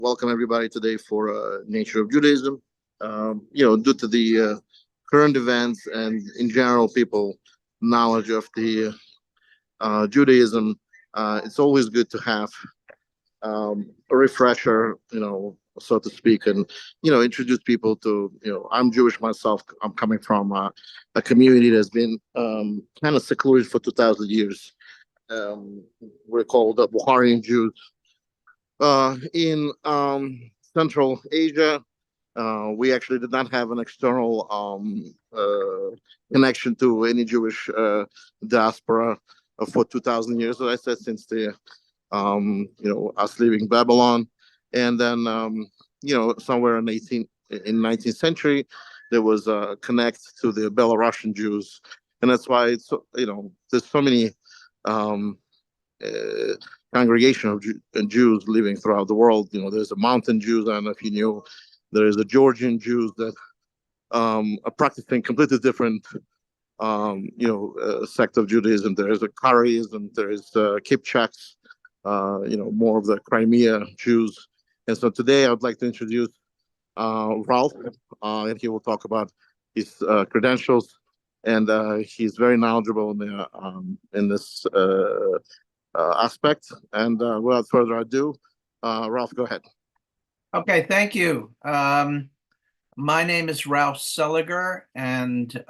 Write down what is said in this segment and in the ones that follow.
Welcome everybody today for Nature of Judaism. Due to the current events and in general people knowledge of the Judaism, it's always good to have a refresher, so to speak, and introduce people to. I'm Jewish myself. I'm coming from a community that's been kind of secluded for 2,000 years. We're called the Bukharian Jews in Central Asia. We actually did not have an external connection to any Jewish diaspora for 2,000 years, as I said, since the us leaving Babylon, and then somewhere in 19th century, there was a connect to the Belarusian Jews, and that's why it's there's so many um, uh, congregation of Jews living throughout the world. There's a mountain Jews. I don't know if you knew. There is a Georgian Jews that are practicing completely different, sect of Judaism. There is a Karaism. There is Kipchaks. More of the Crimea Jews. And so today I would like to introduce Ralph, and he will talk about his credentials. And he's very knowledgeable in this aspect. And without further ado, Ralph, go ahead. Okay, thank you. My name is Ralph Seliger, and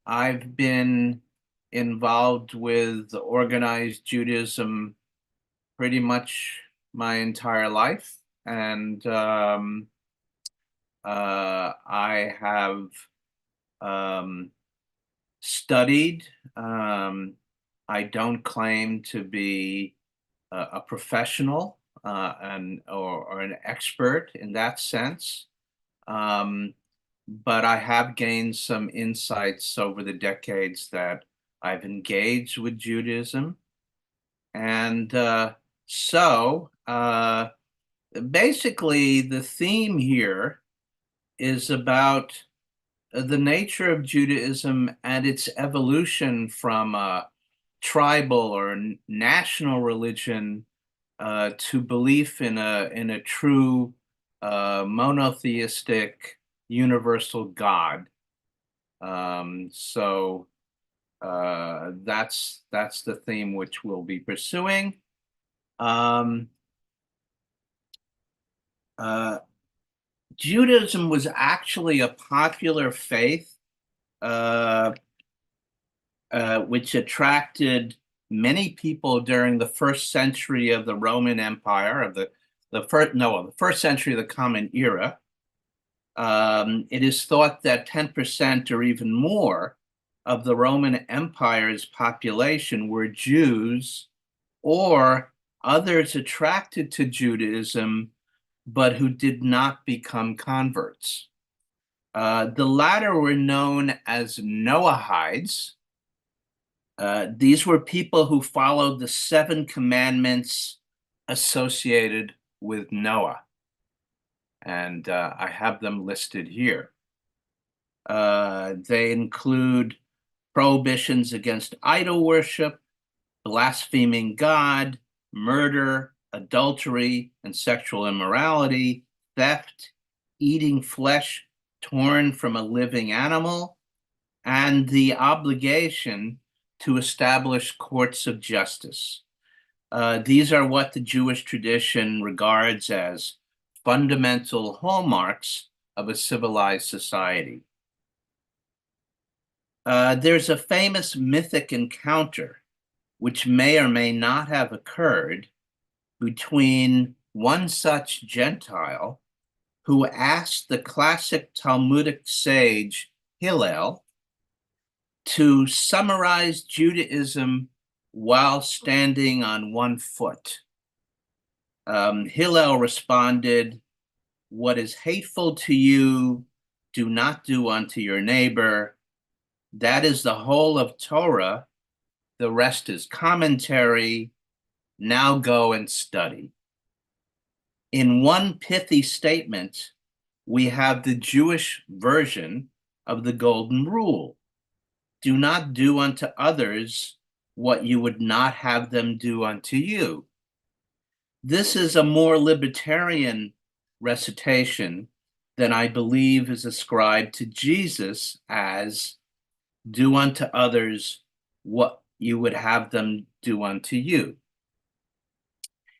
I've been involved with organized Judaism pretty much my entire life. And I have studied. I don't claim to be a professional or an expert in that sense. But I have gained some insights over the decades that I've engaged with Judaism. And basically the theme here is about the nature of Judaism and its evolution from a tribal or national religion to belief in a true monotheistic universal God. That's the theme which we'll be pursuing. Judaism was actually a popular faith which attracted many people during the first century of the Roman Empire, of the first century of the Common Era. It is thought that 10% or even more of the Roman Empire's population were Jews or others attracted to Judaism, but who did not become converts. The latter were known as Noahides. These were people who followed the 7 commandments associated with Noah. And I have them listed here. They include prohibitions against idol worship, blaspheming God, murder, adultery and sexual immorality, theft, eating flesh torn from a living animal, and the obligation to establish courts of justice. These are what the Jewish tradition regards as fundamental hallmarks of a civilized society. There's a famous mythic encounter, which may or may not have occurred, between one such Gentile who asked the classic Talmudic sage Hillel to summarize Judaism while standing on one foot. Hillel responded, "What is hateful to you, do not do unto your neighbor. That is the whole of Torah. The rest is commentary. Now go and study." In one pithy statement, we have the Jewish version of the Golden Rule. Do not do unto others what you would not have them do unto you. This is a more libertarian recitation than I believe is ascribed to Jesus as do unto others what you would have them do unto you.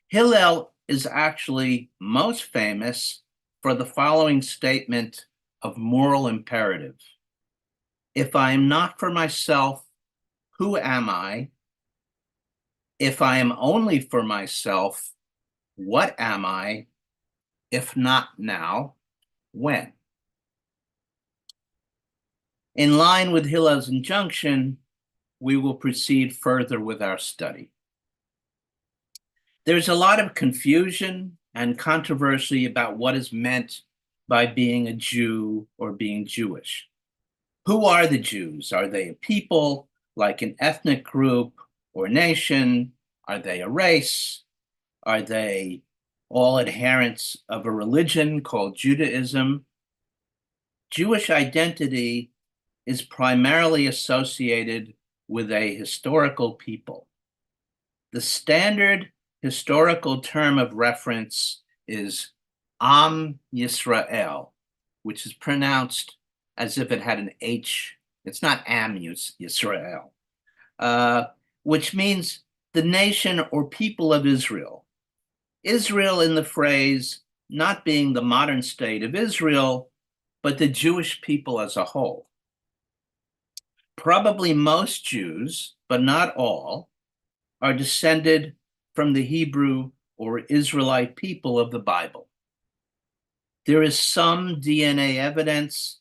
Hillel is actually most famous for the following statement of moral imperative. If I am not for myself, who am I? If I am only for myself, what am I? If not now, when? In line with Hillel's injunction, we will proceed further with our study. There's a lot of confusion and controversy about what is meant by being a Jew or being Jewish. Who are the Jews? Are they a people, like an ethnic group or nation? Are they a race? Are they all adherents of a religion called Judaism? Jewish identity is primarily associated with a historical people. The standard historical term of reference is Am Yisrael, which is pronounced as if it had an H. It's not Am Yisrael, which means the nation or people of Israel. Israel in the phrase not being the modern state of Israel, but the Jewish people as a whole. Probably most Jews, but not all, are descended from the Hebrew or Israelite people of the Bible. There is some DNA evidence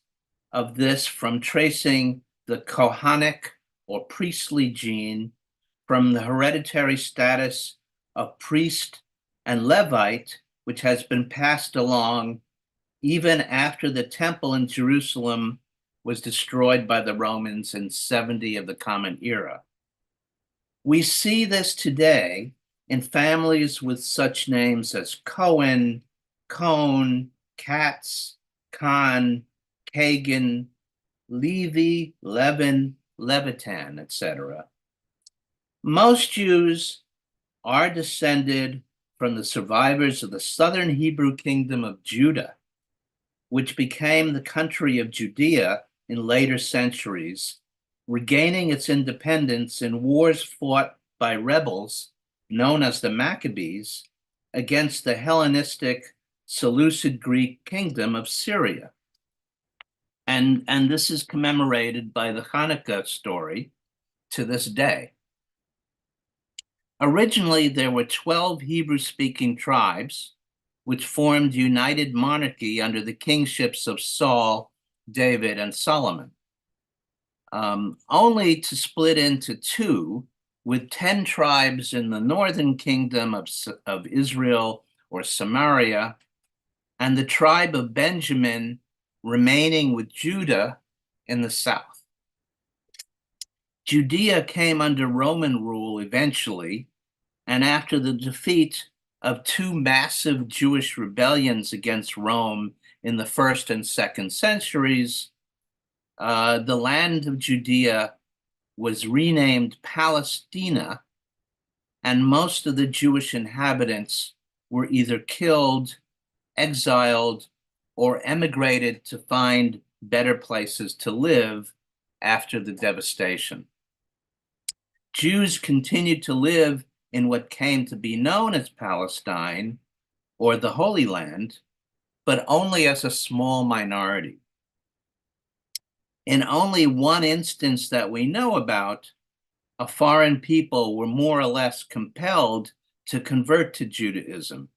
of this from tracing the Kohanic or priestly gene from the hereditary status of priest and Levite, which has been passed along even after the temple in Jerusalem was destroyed by the Romans in 70 of the Common Era. We see this today in families with such names as Cohen, Cohn, Katz, Khan, Kagan, Levy, Levin, Levitan, etc. Most Jews are descended from the survivors of the southern Hebrew kingdom of Judah, which became the country of Judea in later centuries, regaining its independence in wars fought by rebels known as the Maccabees against the Hellenistic Seleucid Greek kingdom of Syria. And this is commemorated by the Hanukkah story to this day. Originally, there were 12 Hebrew-speaking tribes which formed united monarchy under the kingships of Saul, David, and Solomon, only to split into two, with 10 tribes in the northern kingdom of Israel or Samaria, and the tribe of Benjamin remaining with Judah in the south. Judea came under Roman rule eventually, and after the defeat of two massive Jewish rebellions against Rome in the 1st and 2nd centuries, the land of Judea was renamed Palestina, and most of the Jewish inhabitants were either killed, exiled, or emigrated to find better places to live after the devastation. Jews continued to live in what came to be known as Palestine, or the Holy Land, but only as a small minority. In only one instance that we know about, a foreign people were more or less compelled to convert to Judaism.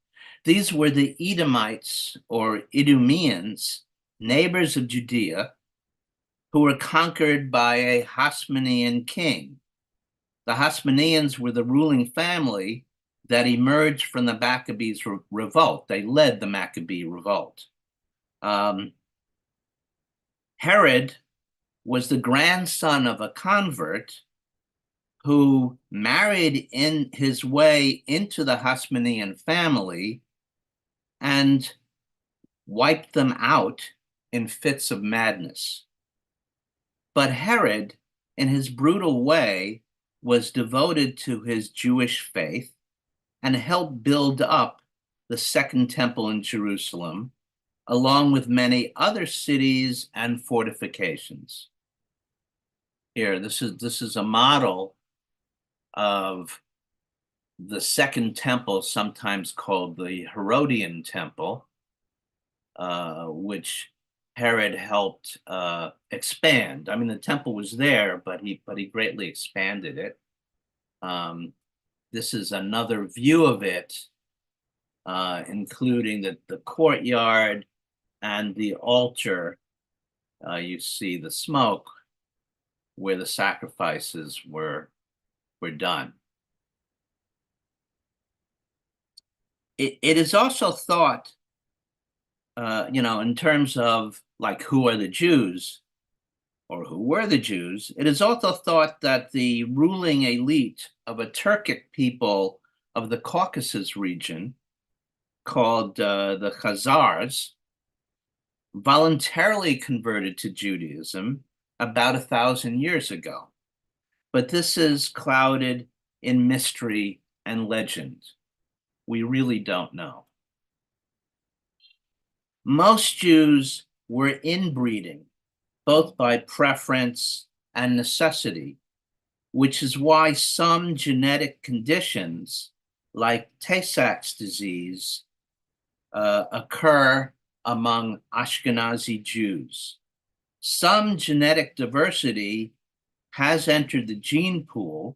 These were the Edomites or Idumeans, neighbors of Judea, who were conquered by a Hasmonean king. The Hasmoneans were the ruling family that emerged from the Maccabees revolt. They led the Maccabee revolt. Herod was the grandson of a convert who married in his way into the Hasmonean family and wiped them out in fits of madness. But Herod, in his brutal way, was devoted to his Jewish faith and helped build up the Second Temple in Jerusalem, along with many other cities and fortifications. Here, this is a model of the Second Temple, sometimes called the Herodian Temple, which Herod helped expand. I mean, the temple was there, but he greatly expanded it. This is another view of it, including the courtyard and the altar. You see the smoke where the sacrifices were done. It is also thought, in terms of like who are the Jews or who were the Jews, it is also thought that the ruling elite of a Turkic people of the Caucasus region called the Khazars voluntarily converted to Judaism about 1,000 years ago. But this is clouded in mystery and legend. We really don't know. Most Jews were inbreeding, both by preference and necessity, which is why some genetic conditions, like Tay-Sachs disease, occur among Ashkenazi Jews. Some genetic diversity has entered the gene pool,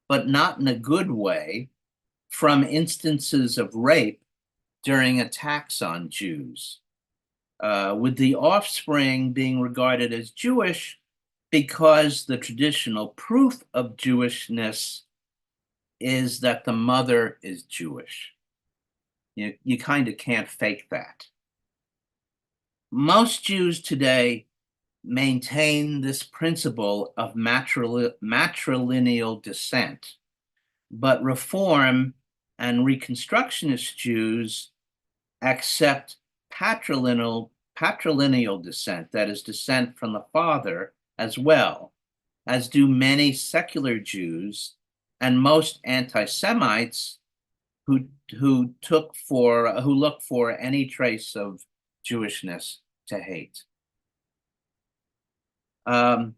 but not in a good way, from instances of rape during attacks on Jews, with the offspring being regarded as Jewish because the traditional proof of Jewishness is that the mother is Jewish. You kind of can't fake that. Most Jews today maintain this principle of matrilineal descent, but Reform and Reconstructionist Jews accept patrilineal descent, that is, descent from the father, as well, as do many secular Jews and most anti-Semites who look for any trace of Jewishness to hate. The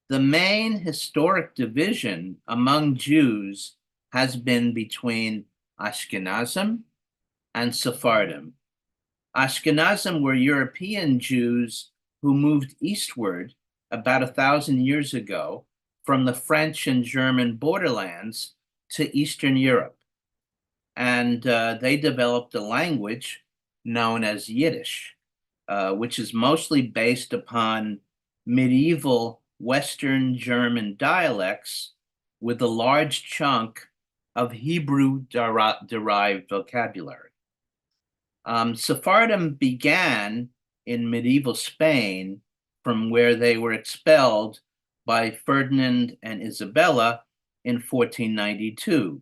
main historic division among Jews has been between Ashkenazim and Sephardim. Ashkenazim were European Jews who moved eastward about 1,000 years ago from the French and German borderlands to Eastern Europe. And they developed a language known as Yiddish, which is mostly based upon medieval Western German dialects with a large chunk of Hebrew-derived vocabulary. Sephardim began in medieval Spain, from where they were expelled by Ferdinand and Isabella in 1492.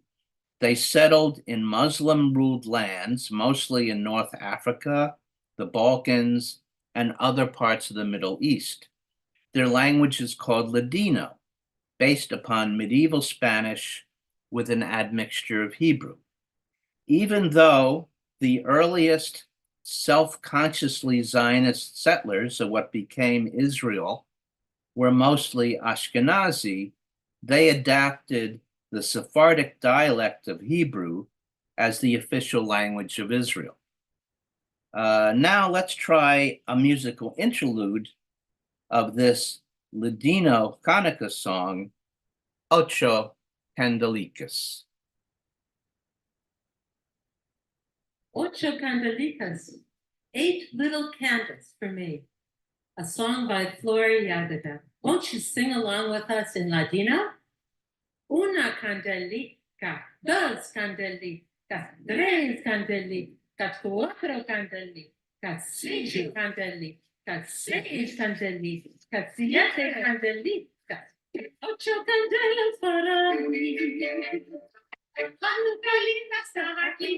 They settled in Muslim-ruled lands, mostly in North Africa, the Balkans, and other parts of the Middle East. Their language is called Ladino, based upon medieval Spanish with an admixture of Hebrew. Even though the earliest self-consciously Zionist settlers of what became Israel were mostly Ashkenazi, they adapted the Sephardic dialect of Hebrew as the official language of Israel. Now let's try a musical interlude of this Ladino Hanukkah song, Ocho Candelicas. Ocho Candelicas, 8 little candles for me, a song by Flora Yagada. Won't you sing along with us in Ladino? Una candelica, dos candelicas, tres candelicas, cuatro candelicas, cinco candelicas, seis candelicas, siete candelicas, ocho candelas para mí. Hanukkah linda está aquí.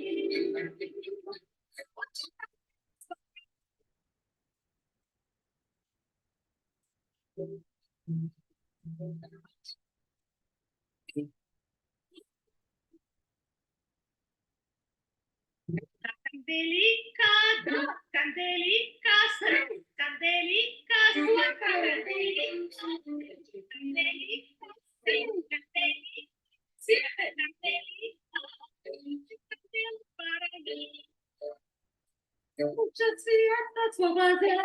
Just see it, that's what I did.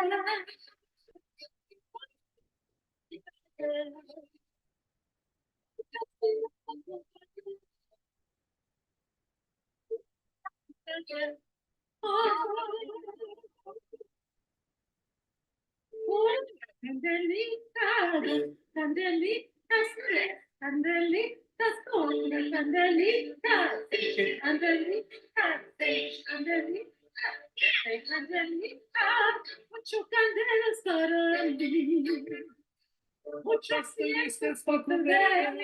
Candelitas, candelitas, candelitas, candelitas, candelitas, candelitas, mucho candelas para mí, muchas fiestas por tener.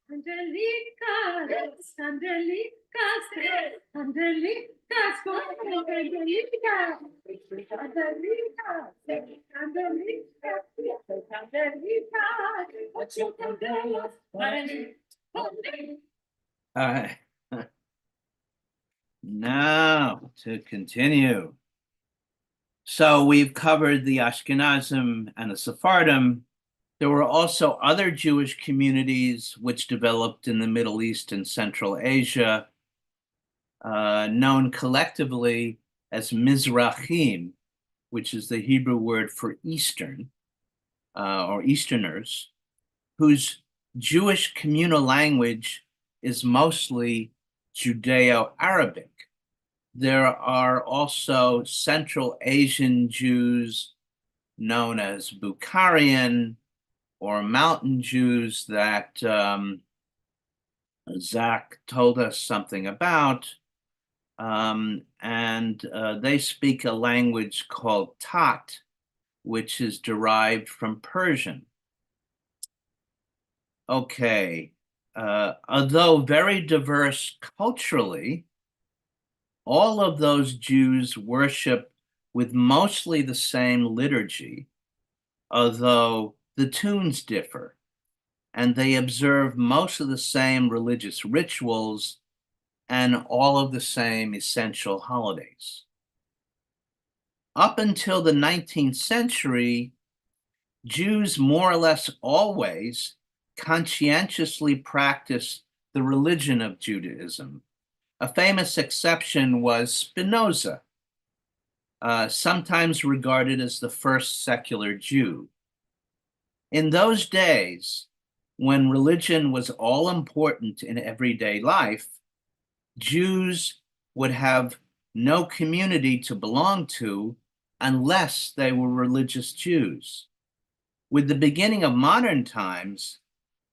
Angelitas, angelitas, angelitas, angelitas, Uh, now to continue. So we've covered the Ashkenazim and the Sephardim. There were also other Jewish communities which developed in the Middle East and Central Asia, known collectively as Mizrahim, which is the Hebrew word for Eastern or Easterners, whose Jewish communal language is mostly Judeo-Arabic. There are also Central Asian Jews known as Bukharian or Mountain Jews that Zach told us something about. And they speak a language called Tat, which is derived from Persian. Okay, although very diverse culturally, all of those Jews worship with mostly the same liturgy, although the tunes differ, and they observe most of the same religious rituals and all of the same essential holidays. Up until the 19th century, Jews more or less always conscientiously practiced the religion of Judaism. A famous exception was Spinoza, sometimes regarded as the first secular Jew. In those days, when religion was all important in everyday life, Jews would have no community to belong to unless they were religious Jews. With the beginning of modern times,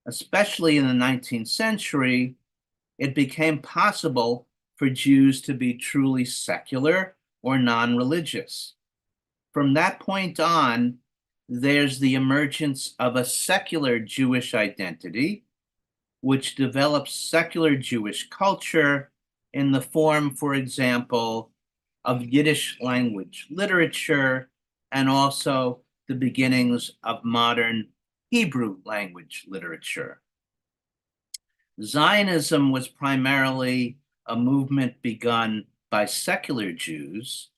especially in the 19th century, it became possible for Jews to be truly secular or non-religious. From that point on, there's the emergence of a secular Jewish identity, which develops secular Jewish culture in the form, for example, of Yiddish language literature, and also the beginnings of modern Hebrew language literature. Zionism was primarily a movement begun by secular Jews,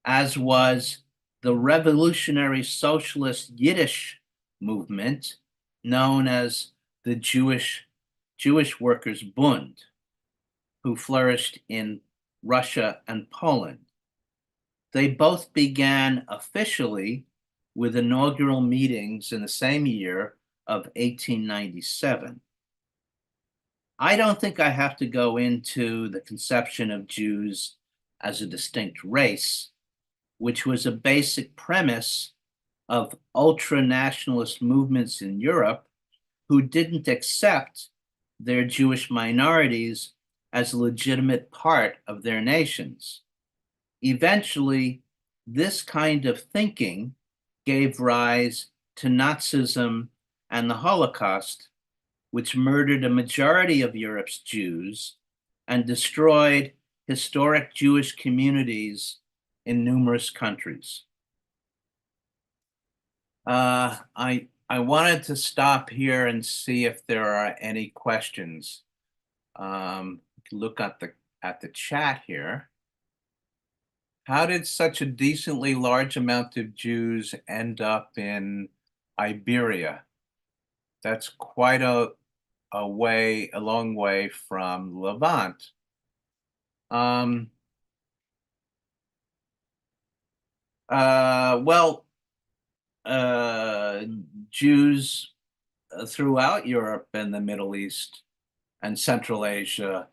as was the revolutionary socialist Yiddish movement known as the Jewish Workers' Bund, who flourished in Russia and Poland. They both began officially with inaugural meetings in the same year of 1897. I don't think I have to go into the conception of Jews as a distinct race, which was a basic premise of ultra-nationalist movements in Europe who didn't accept their Jewish minorities as a legitimate part of their nations. Eventually, this kind of thinking gave rise to Nazism and the Holocaust, which murdered a majority of Europe's Jews and destroyed historic Jewish communities in numerous countries. I wanted to stop here and see if there are any questions. Look at the chat here. How did such a decently large amount of Jews end up in Iberia? That's quite a long way from Levant. Um, well, Jews throughout Europe and the Middle East and Central Asia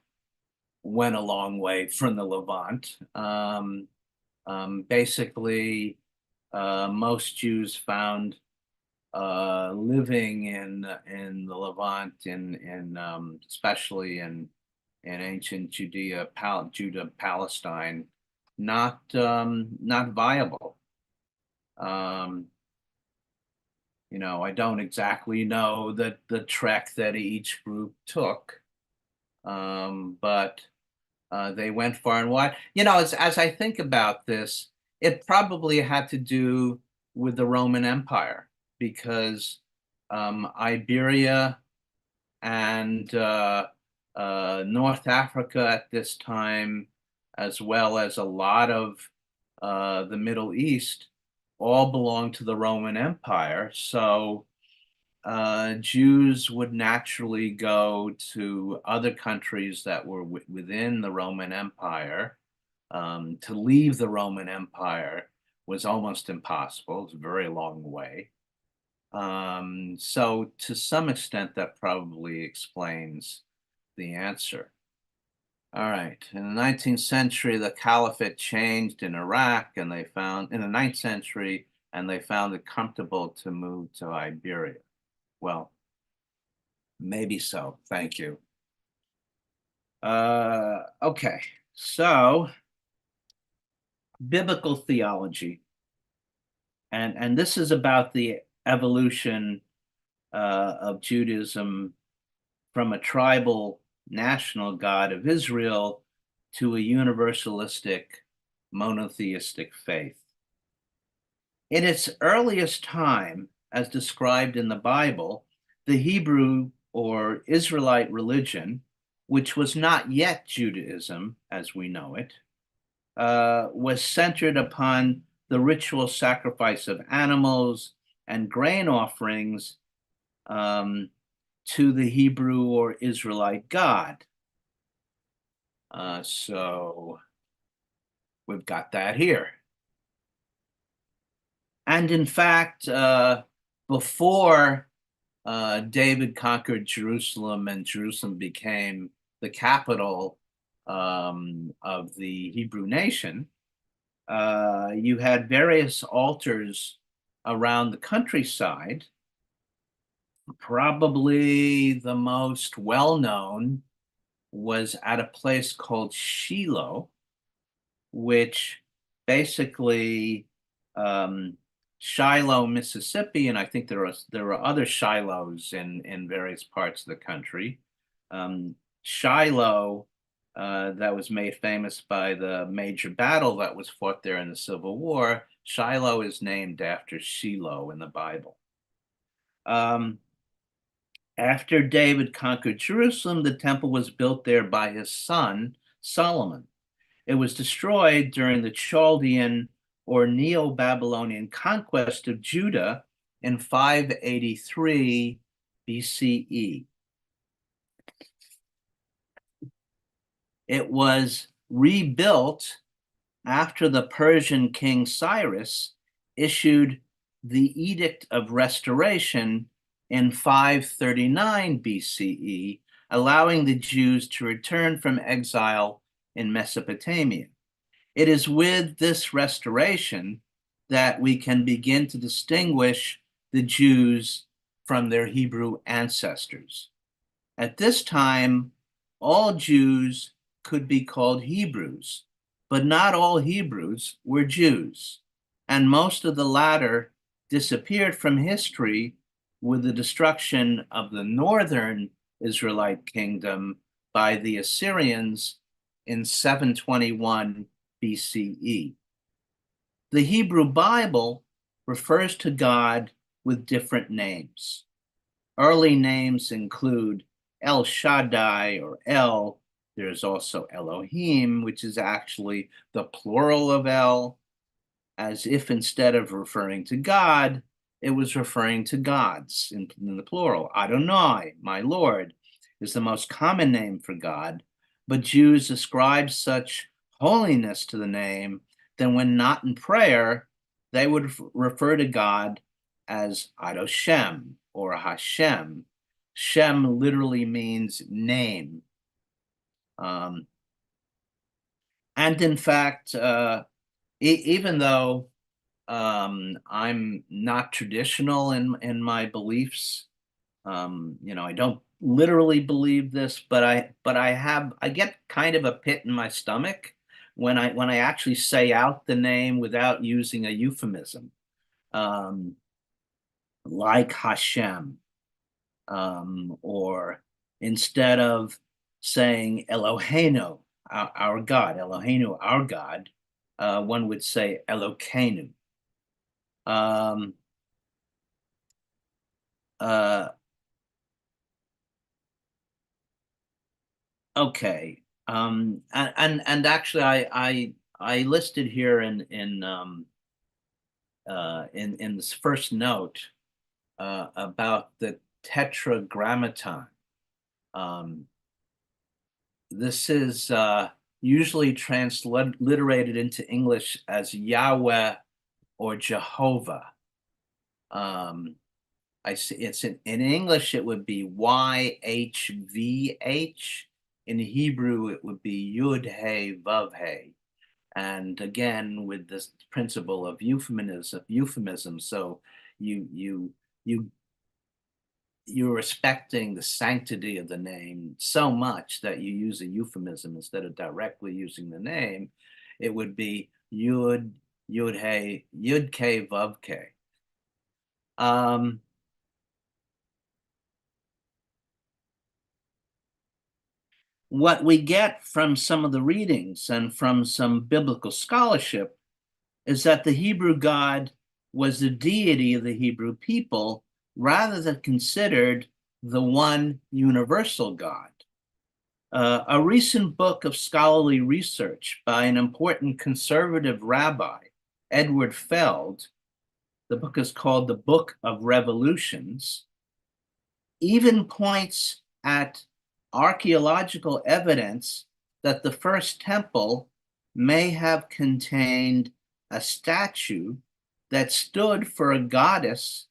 went a long way from the Levant. Basically, most Jews found living in the Levant, especially in ancient Judah, Palestine, not viable. I don't exactly know the trek that each group took, but they went far and wide. As I think about this, it probably had to do with the Roman Empire, because Iberia and North Africa at this time, as well as a lot of the Middle East, all belonged to the Roman Empire. So Jews would naturally go to other countries that were within the Roman Empire. To leave the Roman Empire was almost impossible. It's a very long way. So to some extent, that probably explains the answer. All right. In the 19th century, the caliphate changed in Iraq, and they found in the 9th century, and they found it comfortable to move to Iberia. Well, maybe so. Thank you. Okay. So biblical theology. And this is about the evolution of Judaism from a tribal national God of Israel to a universalistic monotheistic faith. In its earliest time, as described in the Bible, the Hebrew or Israelite religion, which was not yet Judaism as we know it, was centered upon the ritual sacrifice of animals and grain offerings to the Hebrew or Israelite God. So we've got that here. And in fact, before David conquered Jerusalem and Jerusalem became the capital of the Hebrew nation, you had various altars around the countryside. Probably the most well-known was at a place called Shiloh, which basically Shiloh, Mississippi, and I think there are other Shilohs in various parts of the country. Shiloh, that was made famous by the major battle that was fought there in the Civil War. Shiloh is named after Shiloh in the Bible. After David conquered Jerusalem, the temple was built there by his son, Solomon. It was destroyed during the Chaldean or Neo-Babylonian conquest of Judah in 583 BCE. It was rebuilt after the Persian king Cyrus issued the Edict of Restoration in 539 BCE, allowing the Jews to return from exile in Mesopotamia. It is with this restoration that we can begin to distinguish the Jews from their Hebrew ancestors. At this time, all Jews could be called Hebrews, but not all Hebrews were Jews, and most of the latter disappeared from history with the destruction of the northern Israelite kingdom by the Assyrians in 721 BCE. The Hebrew Bible refers to God with different names. Early names include El Shaddai or El, There's also Elohim, which is actually the plural of El, as if instead of referring to God, it was referring to gods in the plural. Adonai, my Lord, is the most common name for God, but Jews ascribe such holiness to the name that when not in prayer, they would refer to God as Adoshem or Hashem. Shem literally means name. And in fact, even though I'm not traditional in my beliefs, I don't literally believe this, but I get kind of a pit in my stomach when I actually say out the name without using a euphemism, like Hashem, or instead of saying Eloheinu, our God, Eloheinu, our God, one would say Elokeinu. Okay. And actually, I listed here in this first note about the tetragrammaton. This is usually transliterated into English as Yahweh or Jehovah. I see it's in English, it would be YHVH. In Hebrew, it would be Yud He Vav He. And again, with this principle of euphemism, so you're respecting the sanctity of the name so much that you use a euphemism instead of directly using the name. It would be Yud He Yud Ke Vav Ke. What we get from some of the readings and from some biblical scholarship is that the Hebrew God was the deity of the Hebrew people rather than considered the one universal God. A recent book of scholarly research by an important conservative rabbi, Edward Feld, the book is called The Book of Revolutions, even points at archaeological evidence that the first temple may have contained a statue that stood for a goddess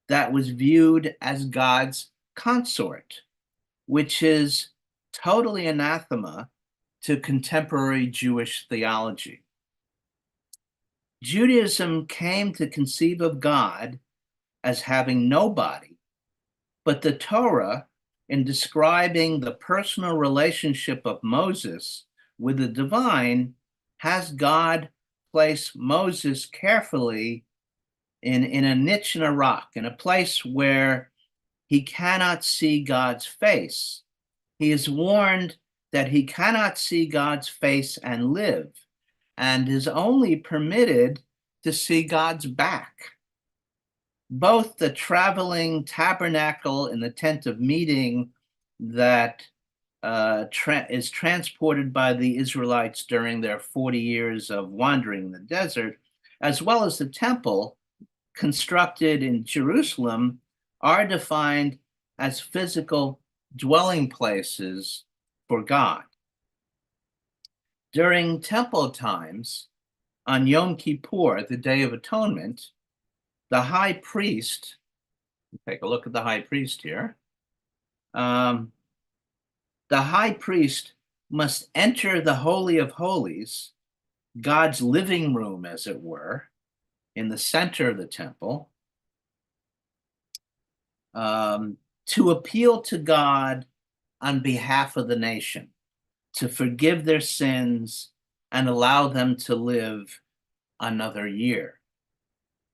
that was viewed as God's consort, which is totally anathema to contemporary Jewish theology. Judaism came to conceive of God as having no body, but the Torah, in describing the personal relationship of Moses with the divine, has God place Moses carefully in a niche in a rock, in a place where he cannot see God's face. He is warned that he cannot see God's face and live, and is only permitted to see God's back. Both the traveling tabernacle in the tent of meeting that is transported by the Israelites during their 40 years of wandering in the desert, as well as the temple constructed in Jerusalem, are defined as physical dwelling places for God. During temple times, on Yom Kippur, the Day of Atonement, the high priest, take a look at the high priest here. The high priest must enter the Holy of Holies, God's living room, as it were, in the center of the temple, to appeal to God on behalf of the nation, to forgive their sins and allow them to live another year.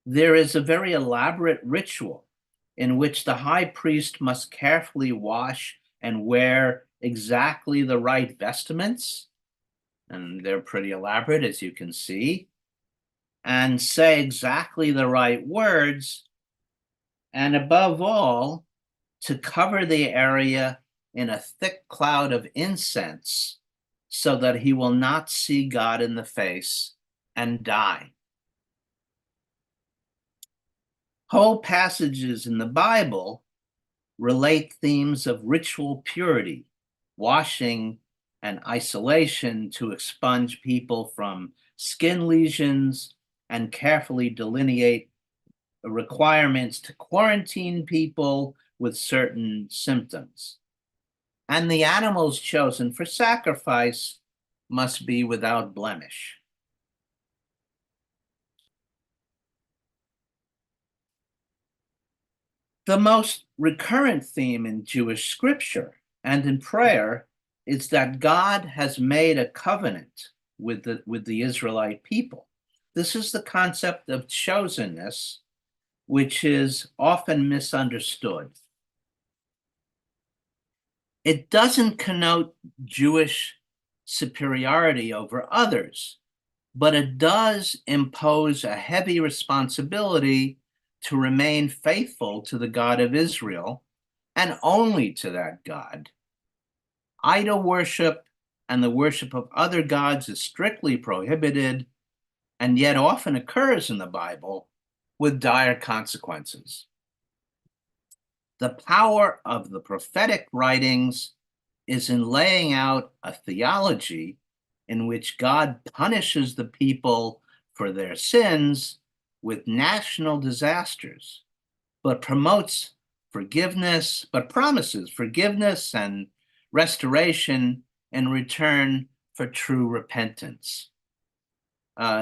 There is a very elaborate ritual in which the high priest must carefully wash and wear exactly the right vestments, and they're pretty elaborate, as you can see, and say exactly the right words, and above all, to cover the area in a thick cloud of incense so that he will not see God in the face and die. Whole passages in the Bible relate themes of ritual purity, washing, and isolation to expunge people from skin lesions and carefully delineate requirements to quarantine people with certain symptoms. And the animals chosen for sacrifice must be without blemish. The most recurrent theme in Jewish scripture and in prayer is that God has made a covenant with the Israelite people. This is the concept of chosenness, which is often misunderstood. It doesn't connote Jewish superiority over others, but it does impose a heavy responsibility to remain faithful to the God of Israel and only to that God. Idol worship and the worship of other gods is strictly prohibited and yet often occurs in the Bible with dire consequences. The power of the prophetic writings is in laying out a theology in which God punishes the people for their sins with national disasters, but promotes forgiveness, but promises forgiveness and restoration in return for true repentance.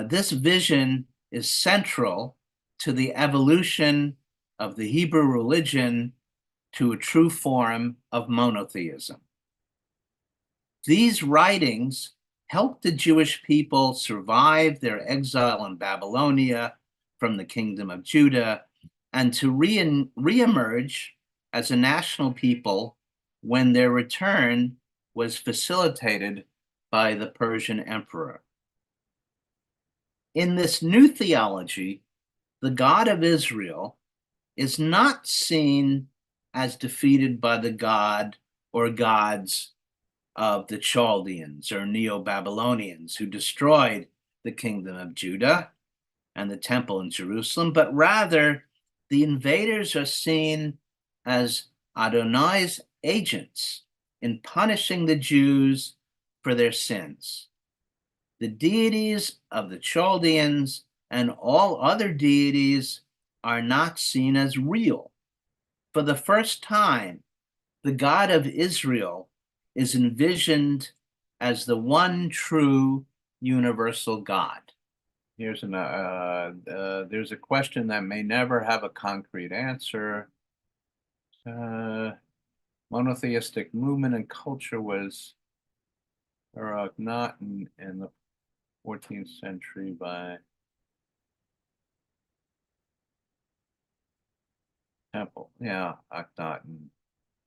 This vision is central to the evolution of the Hebrew religion to a true form of monotheism. These writings helped the Jewish people survive their exile in Babylonia from the kingdom of Judah and to reemerge as a national people when their return was facilitated by the Persian emperor. In this new theology, the God of Israel is not seen as defeated by the God or gods of the Chaldeans or Neo-Babylonians who destroyed the kingdom of Judah and the temple in Jerusalem, but rather the invaders are seen as Adonai's agents in punishing the Jews for their sins. The deities of the Chaldeans and all other deities are not seen as real. For the first time, the God of Israel is envisioned as the one true universal God. There's a question that may never have a concrete answer. Monotheistic movement and culture was not in the 14th century by Temple. Yeah, Akhenaten.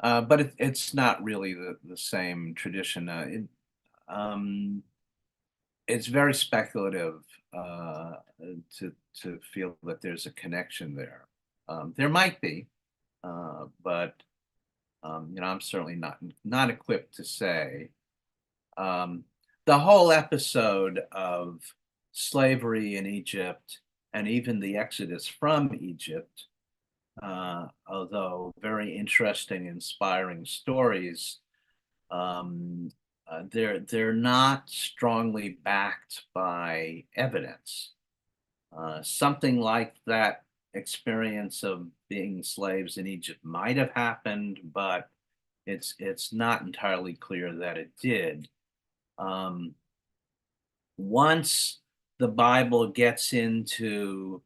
But it's not really the same tradition. It's very speculative to feel that there's a connection there. There might be, but I'm certainly not equipped to say. The whole episode of slavery in Egypt and even the exodus from Egypt, although very interesting, inspiring stories, they're not strongly backed by evidence. Something like that experience of being slaves in Egypt might have happened, but it's not entirely clear that it did. Once the Bible gets into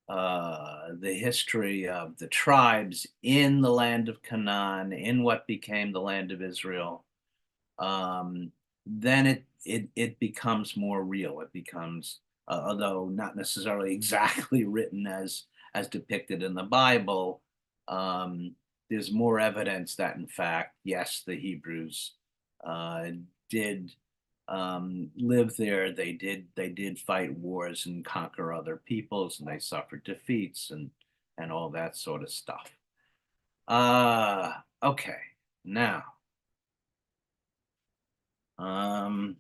the history of the tribes in the land of Canaan, in what became the land of Israel, then it becomes more real. It becomes, although not necessarily exactly written as depicted in the Bible, there's more evidence that, in fact, yes, the Hebrews did live there. They did fight wars and conquer other peoples, and they suffered defeats and all that sort of stuff. Okay, now Now,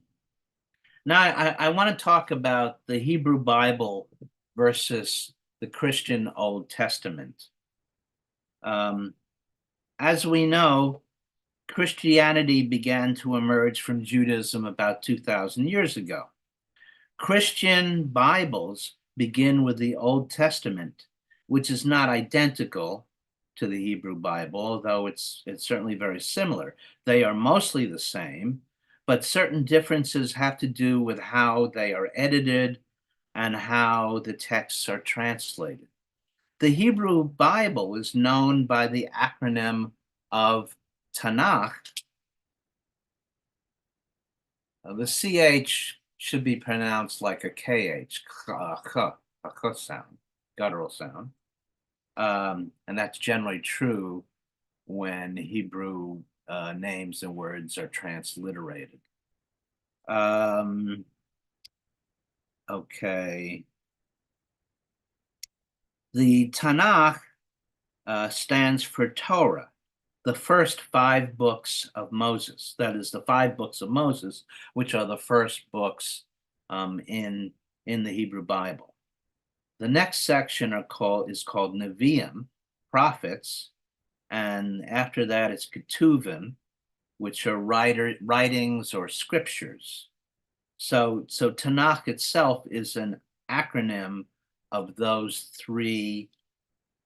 I want to talk about the Hebrew Bible versus the Christian Old Testament. As we know, Christianity began to emerge from Judaism about 2,000 years ago. Christian Bibles begin with the Old Testament, which is not identical to the Hebrew Bible, although it's certainly very similar. They are mostly the same, but certain differences have to do with how they are edited and how the texts are translated. The Hebrew Bible is known by the acronym of Tanakh. The CH should be pronounced like a KH, a k sound, guttural sound. And that's generally true when Hebrew names and words are transliterated. Okay. The Tanakh stands for Torah, the first 5 books of Moses. That is the 5 books of Moses, which are the first books in the Hebrew Bible. The next section is called Nevi'im, prophets, and after that it's Ketuvim, which are writings or scriptures. So Tanakh itself is an acronym of those 3: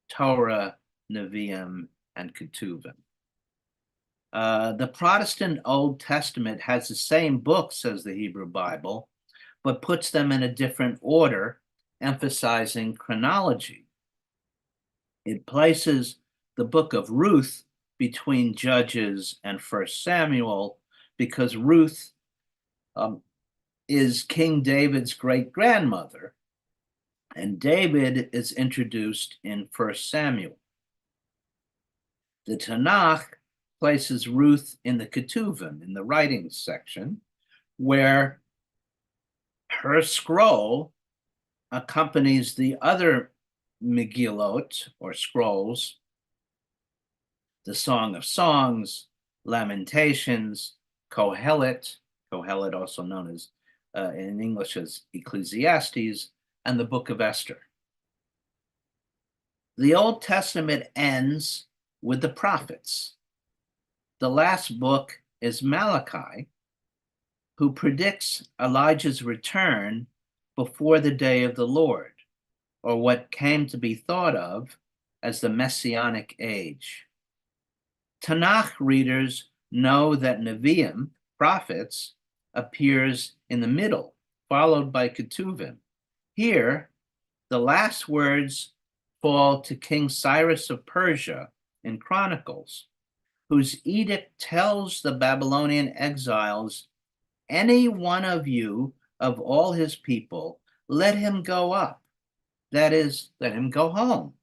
Torah, Nevi'im, and Ketuvim. The Protestant Old Testament has the same books as the Hebrew Bible, but puts them in a different order, emphasizing chronology. It places the book of Ruth between Judges and 1 Samuel because Ruth is King David's great-grandmother, and David is introduced in 1 Samuel. The Tanakh places Ruth in the Ketuvim, in the writings section, where her scroll accompanies the other Megillot, or scrolls, the Song of Songs, Lamentations, Kohelet also known as, in English as Ecclesiastes, and the Book of Esther. The Old Testament ends with the prophets. The last book is Malachi, who predicts Elijah's return before the day of the Lord, or what came to be thought of as the Messianic age. Tanakh readers know that Nevi'im, prophets, appears in the middle, followed by Ketuvim. Here, the last words fall to King Cyrus of Persia in Chronicles, whose edict tells the Babylonian exiles, "Any one of you of all his people, let him go up." That is, let him go home.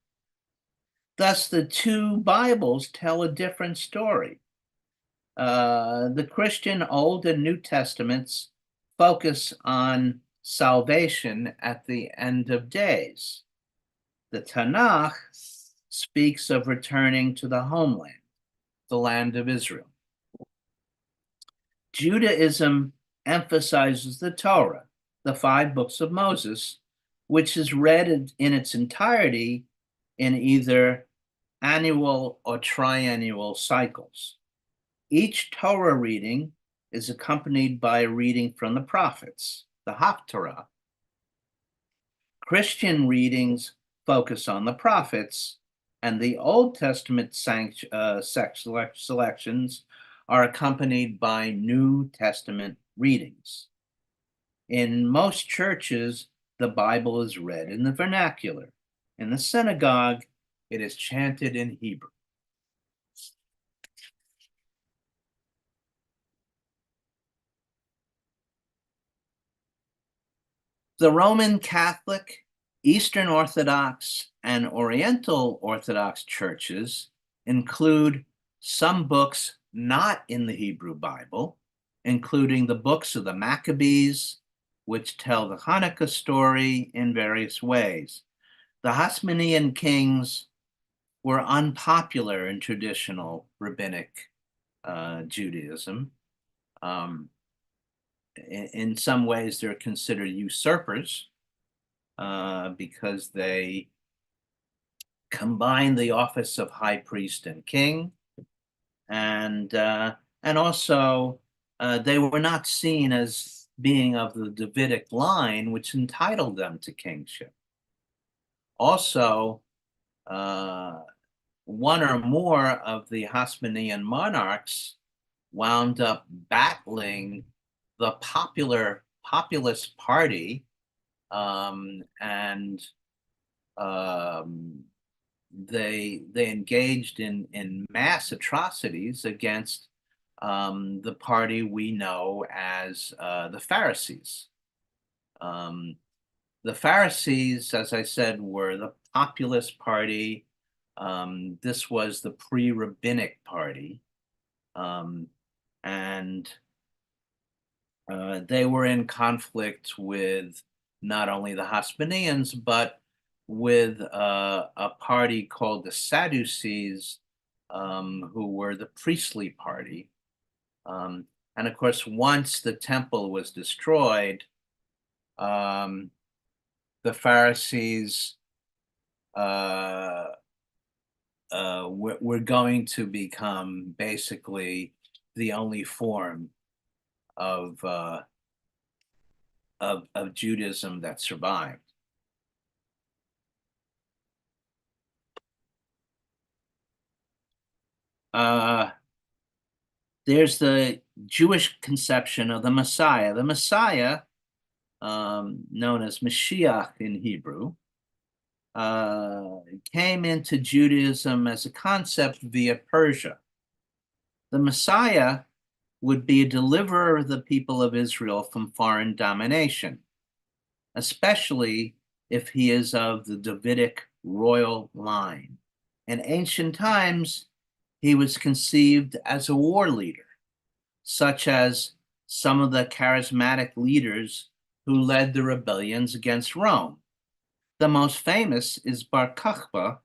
Thus, the 2 Bibles tell a different story. The Christian Old and New Testaments focus on salvation at the end of days. The Tanakh speaks of returning to the homeland, the land of Israel. Judaism emphasizes the Torah, the 5 books of Moses, which is read in its entirety in either annual or triennial cycles. Each Torah reading is accompanied by a reading from the prophets, the Haftarah. Christian readings focus on the prophets, and the Old Testament selections are accompanied by New Testament readings. In most churches, the Bible is read in the vernacular. In the synagogue, it is chanted in Hebrew. The Roman Catholic, Eastern Orthodox, and Oriental Orthodox churches include some books not in the Hebrew Bible, including the books of the Maccabees, which tell the Hanukkah story in various ways. The Hasmonean kings were unpopular in traditional rabbinic Judaism. in some ways they're considered usurpers because they combine the office of high priest and king, and also they were not seen as being of the Davidic line, which entitled them to kingship. Also, one or more of the Hasmonean monarchs wound up battling the populist party, and they engaged in mass atrocities against the party we know as the Pharisees. The Pharisees, as I said, were the populist party. This was the pre-rabbinic party, and they were in conflict with not only the Hasmoneans, but with a party called the Sadducees, who were the priestly party. And of course, once the temple was destroyed, the Pharisees were going to become basically the only form of Judaism that survived. There's the Jewish conception of the Messiah. The Messiah, known as Mashiach in Hebrew, came into Judaism as a concept via Persia. The Messiah would be a deliverer of the people of Israel from foreign domination, especially if he is of the Davidic royal line. In ancient times, he was conceived as a war leader, such as some of the charismatic leaders who led the rebellions against Rome. The most famous is Bar Kokhba,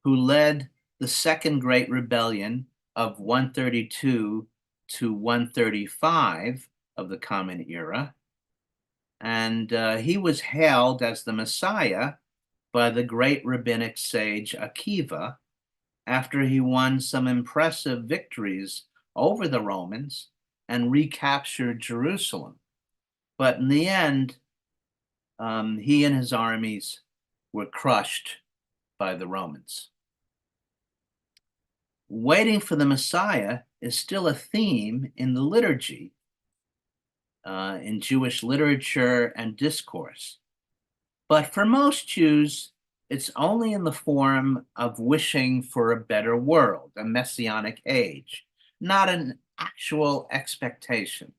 who led the Second Great Rebellion of 132 to 135 of the Common Era. And he was hailed as the Messiah by the great rabbinic sage Akiva after he won some impressive victories over the Romans and recaptured Jerusalem. But in the end, he and his armies were crushed by the Romans. Waiting for the Messiah is still a theme in the liturgy, in Jewish literature and discourse. But for most Jews, it's only in the form of wishing for a better world, a messianic age, not an actual expectation.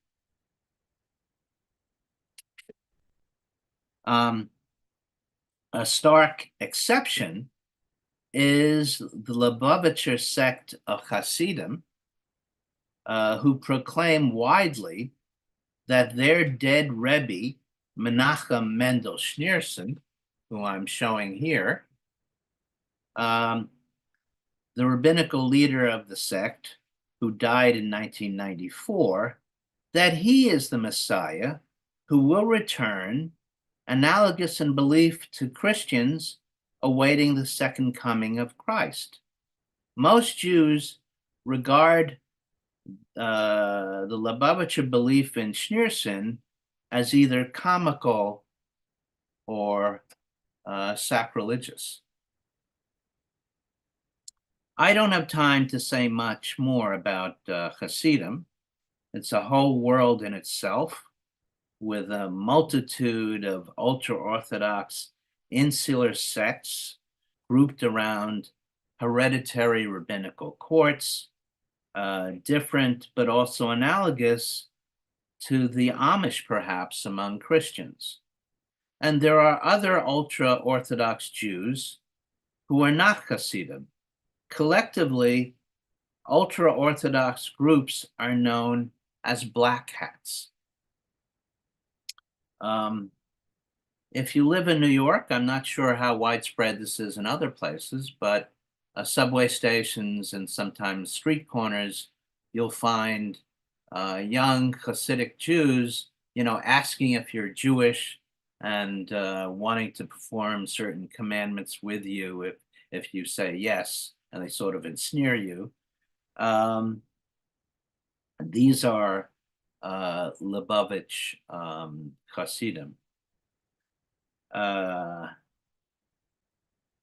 A stark exception is the Lubavitcher sect of Hasidim, who proclaim widely that their dead Rebbe, Menachem Mendel Schneerson, who I'm showing here, the rabbinical leader of the sect, who died in 1994, that he is the Messiah who will return, analogous in belief to Christians awaiting the second coming of Christ. Most Jews regard the Lubavitcher belief in Schneerson as either comical or sacrilegious. I don't have time to say much more about Hasidim. It's a whole world in itself, with a multitude of ultra-Orthodox insular sects grouped around hereditary rabbinical courts, different but also analogous to the Amish, perhaps, among Christians. And there are other ultra-Orthodox Jews who are not Hasidim. Collectively, ultra-Orthodox groups are known as black hats. If you live in New York, I'm not sure how widespread this is in other places, but subway stations and sometimes street corners, you'll find young Hasidic Jews asking if you're Jewish and wanting to perform certain commandments with you if you say yes, and they sort of ensnare you. These are Lubavitch Hasidim.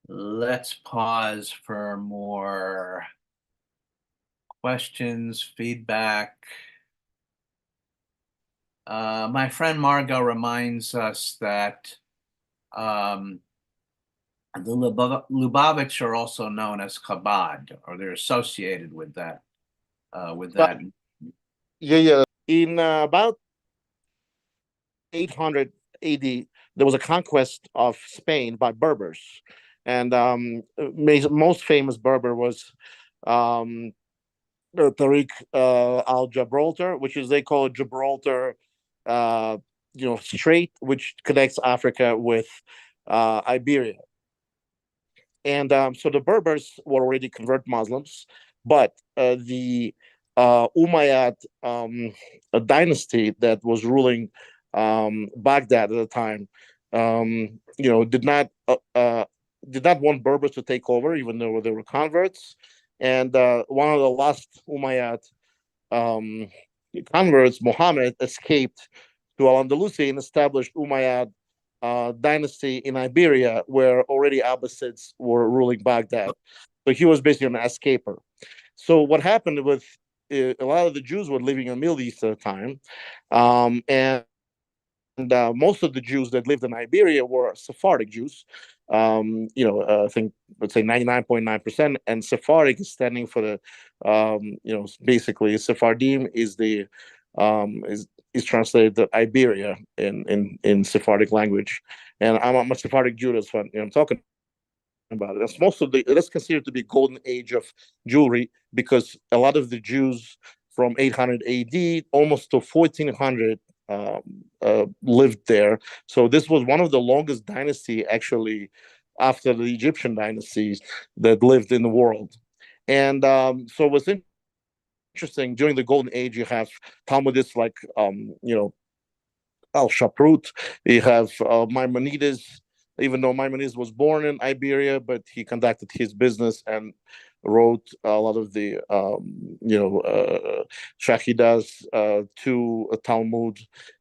Let's pause for more questions, feedback. My friend Margot reminds us that the Lubavitch are also known as Chabad, or they're associated with that. But yeah. In about 800 AD, there was a conquest of Spain by Berbers, and most famous Berber was Tariq al Gibraltar, which is they call it Gibraltar, uh, Strait, which connects Africa with Iberia. And so the Berbers were already convert Muslims, but the Umayyad dynasty that was ruling Baghdad at the time, did not want Berbers to take over, even though they were converts. And one of the last Umayyad um, converts, Muhammad, escaped to Al-Andalusia and established Umayyad dynasty in Iberia, where already Abbasids were ruling Baghdad. So he was basically an escaper. So what happened with a lot of the Jews were living in the Middle East at the time, and most of the Jews that lived in Iberia were Sephardic Jews. I think let's say 99.9%, and Sephardic is standing for the, basically Sephardim is the is translated to Iberia in Sephardic language, and I'm a Sephardic Jew. That's what I'm talking about it. That's considered to be golden age of Jewry, because a lot of the Jews from 800 AD almost to 1400 lived there. So this was one of the longest dynasty, actually, after the Egyptian dynasties that lived in the world. And so what's interesting, during the golden age, you have Talmudists like Al Shaprut. You have Maimonides, even though Maimonides was born in Iberia, but he conducted his business and wrote a lot of the, Shahidas to Talmud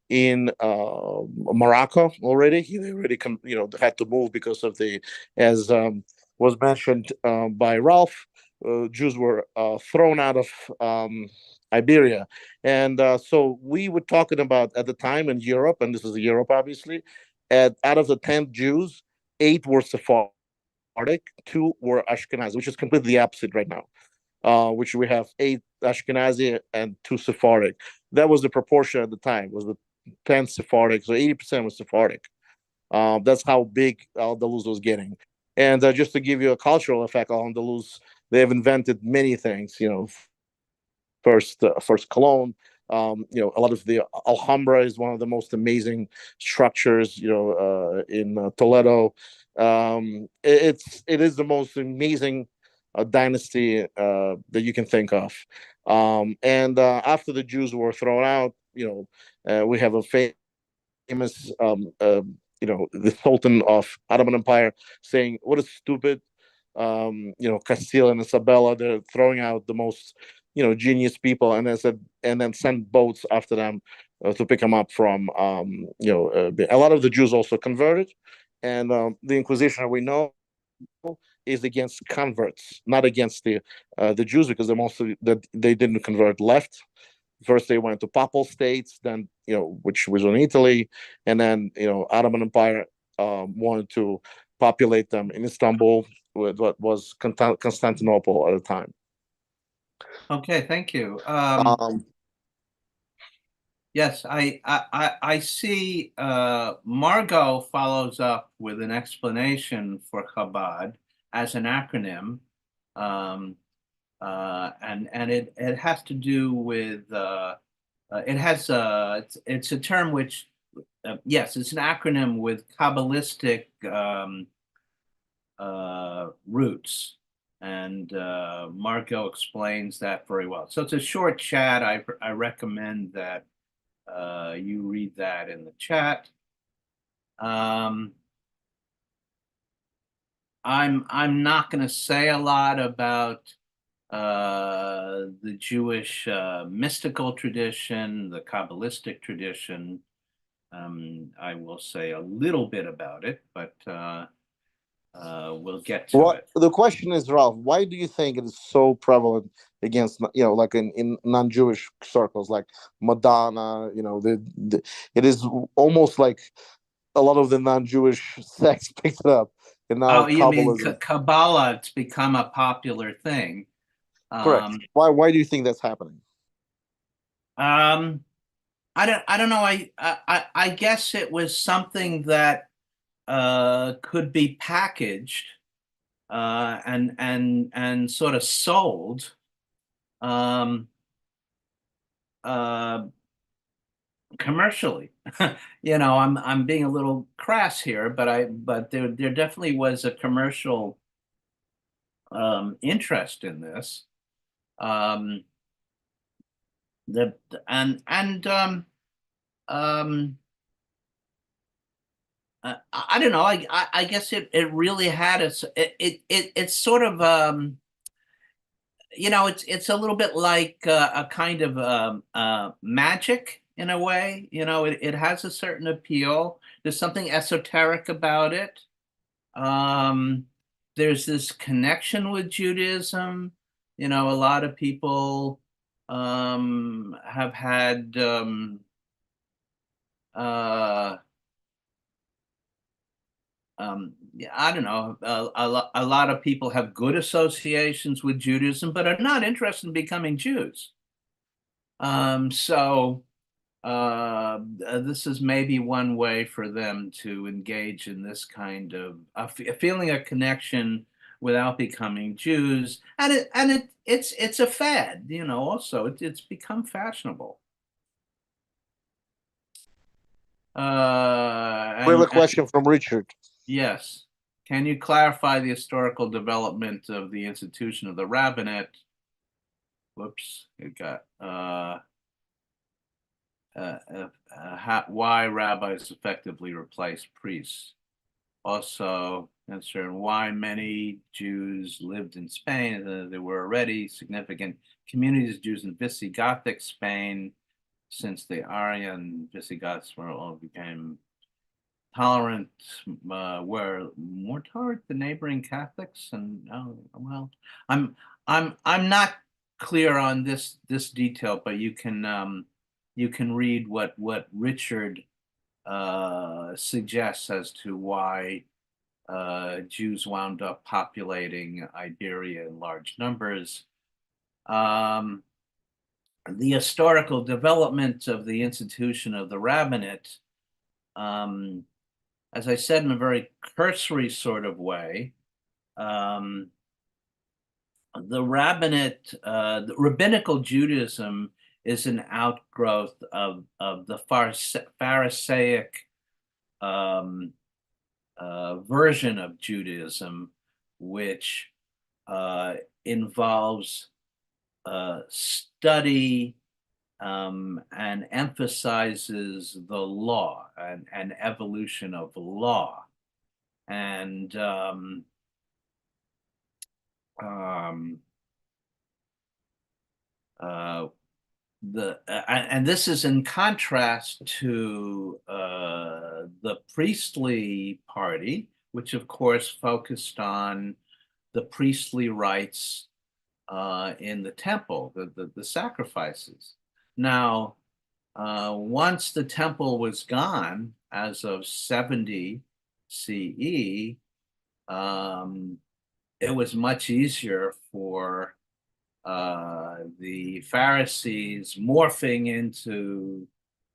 in Morocco already. They already had to move because of the, as was mentioned by Ralph, Jews were thrown out of Iberia. And so we were talking about at the time in Europe, and this is Europe, obviously, out of the 10 Jews, 8 were Sephardic, 2 were Ashkenazi, which is completely the opposite right now, which we have 8 Ashkenazi and 2 Sephardic. That was the proportion at the time, was the 10 Sephardic, so 80% was Sephardic. That's how big Al-Andalus was getting. And just to give you a cultural effect, Al-Andalus, they have invented many things, first Cologne. A lot of the Alhambra is one of the most amazing structures, in Toledo. It is the most amazing dynasty that you can think of. And after the Jews were thrown out, we have a famous, the Sultan of Ottoman Empire saying, "What a stupid, Castile and Isabella, they're throwing out the most, genius people," and then send boats after them to pick them up from, a lot of the Jews also converted, and the Inquisition, we know, is against converts, not against the Jews, because they didn't convert left. First, they went to Papal states, then which was in Italy, and then Ottoman Empire wanted to populate them in Istanbul, with what was Constantinople at the time. Okay, thank you. Um, Yes, I see. Margot follows up with an explanation for Chabad as an acronym, and it has to do with it's a term which yes, it's an acronym with Kabbalistic roots, and Margot explains that very well. So it's a short chat. I recommend that You read that in the chat. I'm not going to say a lot about the Jewish mystical tradition, the Kabbalistic tradition. I will say a little bit about it, but we'll get to What it. the question is, Ralph, why do you think it is so prevalent against, like in non-Jewish circles, like Madonna, it is almost like a lot of the non-Jewish sects picked it up, and now Oh, you mean Kabbalism. Kabbalah? It's become a popular thing. Correct. Why do you think that's happening? I don't know. I guess it was something that could be packaged and sort of sold commercially. I'm being a little crass here, but there definitely was a commercial interest in this. That and I don't know. I guess it really had it's sort of it's a little bit like a kind of magic in a way. It has a certain appeal. There's something esoteric about it. There's this connection with Judaism. A lot of people have had yeah, I don't know. A lot of people have good associations with Judaism, but are not interested in becoming Jews. So this is maybe one way for them to engage in this kind of feeling a connection without becoming Jews, and it's a fad. Also it's become fashionable. We have a question from Richard. Yes. Can you clarify the historical development of the institution of the rabbinate? Whoops, it got why rabbis effectively replaced priests. Also, answer why many Jews lived in Spain. There were already significant communities of Jews in Visigothic Spain since the Arian Visigoths all became tolerant, were more tolerant than neighboring Catholics, and well, I'm not clear on this detail, but you can read what Richard suggests as to why Jews wound up populating Iberia in large numbers. The historical development of the institution of the rabbinate, as I said, in a very cursory sort of way, the rabbinate, the rabbinical Judaism is an outgrowth of the Pharisaic version of Judaism, which involves study and emphasizes the law and evolution of law. And and this is in contrast to the priestly party, which of course focused on the priestly rites in the temple, the sacrifices. Now, once the temple was gone, as of 70 CE, it was much easier for the Pharisees morphing into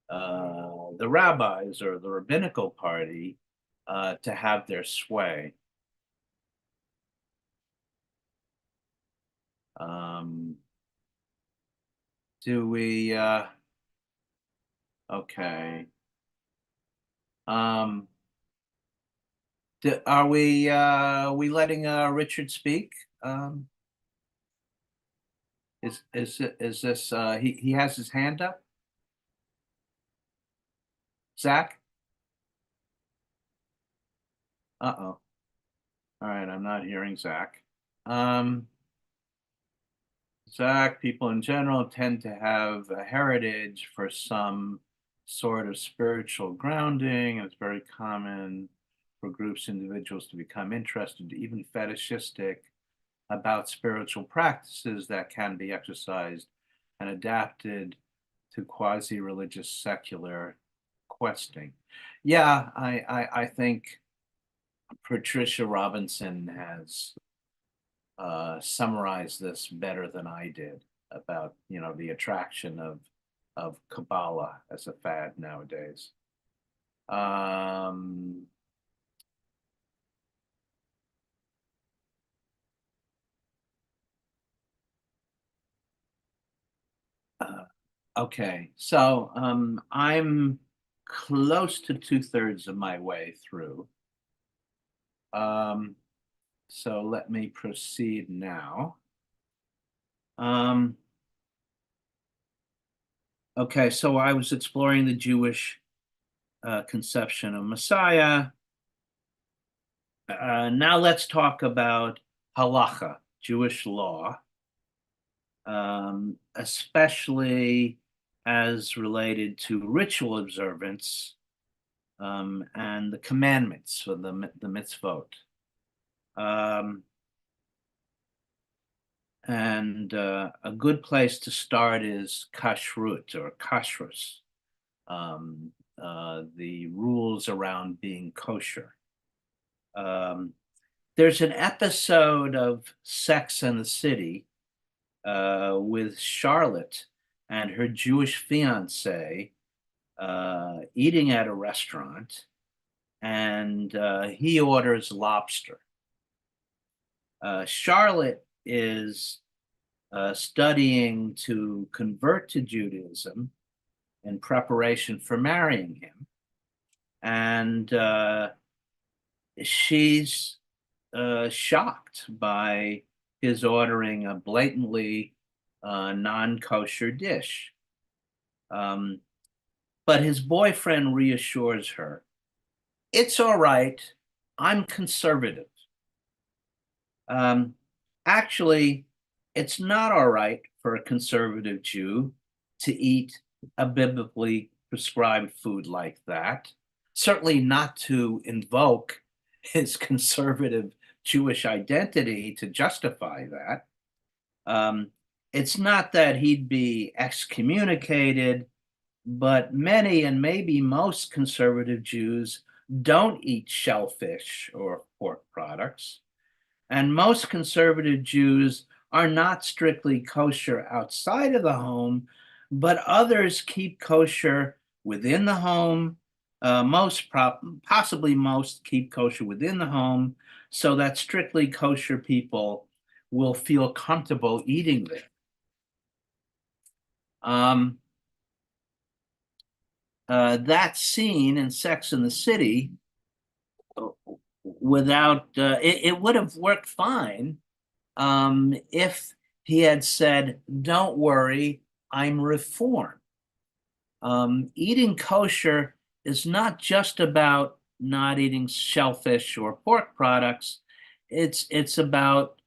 the rabbis or the rabbinical party to have their sway. Do we okay. Are we letting Richard speak? Is this he has his hand up? Zach? Uh-oh. All right, I'm not hearing Zach. Zach, people in general tend to have a heritage for some sort of spiritual grounding. It's very common for groups, individuals to become interested, even fetishistic, about spiritual practices that can be exercised and adapted to quasi-religious secular questing. Yeah, I think Patricia Robinson has summarized this better than I did about, the attraction of Kabbalah as a fad nowadays. Okay, so I'm close to 2/3 of my way through. So let me proceed now. Okay, so I was exploring the Jewish conception of Messiah. Now let's talk about halacha, Jewish law, especially as related to ritual observance and the commandments, or the mitzvot. And a good place to start is kashrut or kashrus, the rules around being kosher. There's an episode of Sex and the City with Charlotte and her Jewish fiance eating at a restaurant, and he orders lobster. Charlotte is studying to convert to Judaism in preparation for marrying him. And she's shocked by his ordering a blatantly non-kosher dish. But his boyfriend reassures her, it's all right, I'm conservative. Actually, it's not all right for a conservative Jew to eat a biblically prescribed food like that, certainly not to invoke his conservative Jewish identity to justify that. It's not that he'd be excommunicated, but many and maybe most conservative Jews don't eat shellfish or pork products. And most conservative Jews are not strictly kosher outside of the home, but others keep kosher within the home. Possibly most keep kosher within the home, so that strictly kosher people will feel comfortable eating there. That scene in Sex and the City, without it would have worked fine if he had said, "Don't worry, I'm reformed." Eating kosher is not just about not eating shellfish or pork products. It's about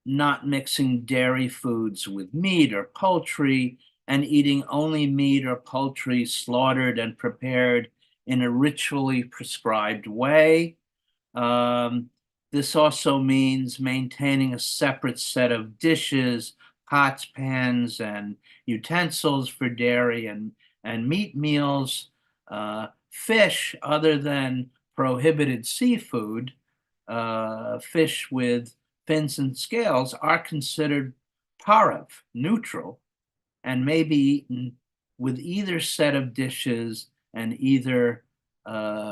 not mixing dairy foods with meat or poultry, and eating only meat or poultry slaughtered and prepared in a ritually prescribed way. This also means maintaining a separate set of dishes, pots, pans, and utensils for dairy and meat meals. Fish, other than prohibited seafood, fish with fins and scales, are considered parav, neutral, and may be eaten with either set of dishes and either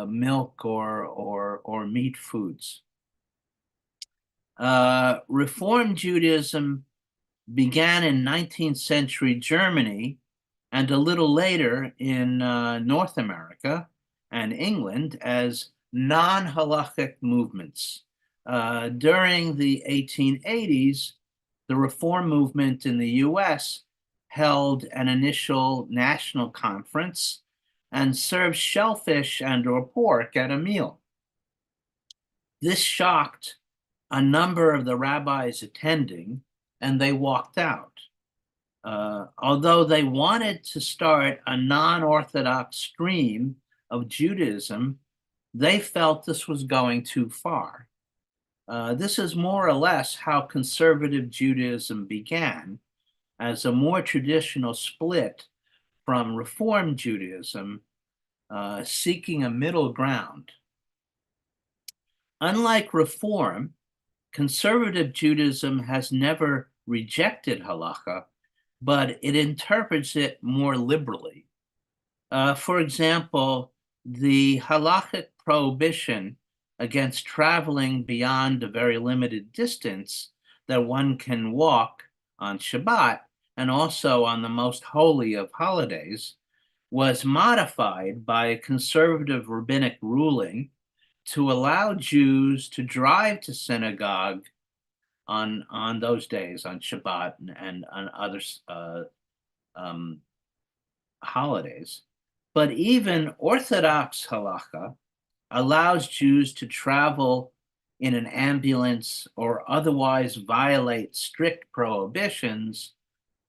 milk or meat foods. Reform Judaism began in 19th century Germany and a little later in North America and England as non-halachic movements. During the 1880s, the Reform movement in the US held an initial national conference, and served shellfish and or pork at a meal. This shocked a number of the rabbis attending, and they walked out. Although they wanted to start a non-Orthodox stream of Judaism, they felt this was going too far. This is more or less how conservative Judaism began, as a more traditional split from Reform Judaism, seeking a middle ground. Unlike Reform, conservative Judaism has never rejected halakha, but it interprets it more liberally. For example, the halakhic prohibition against traveling beyond a very limited distance that one can walk on Shabbat and also on the most holy of holidays was modified by a conservative rabbinic ruling to allow Jews to drive to synagogue on those days, on Shabbat and on other holidays. But even Orthodox halakha allows Jews to travel in an ambulance or otherwise violate strict prohibitions,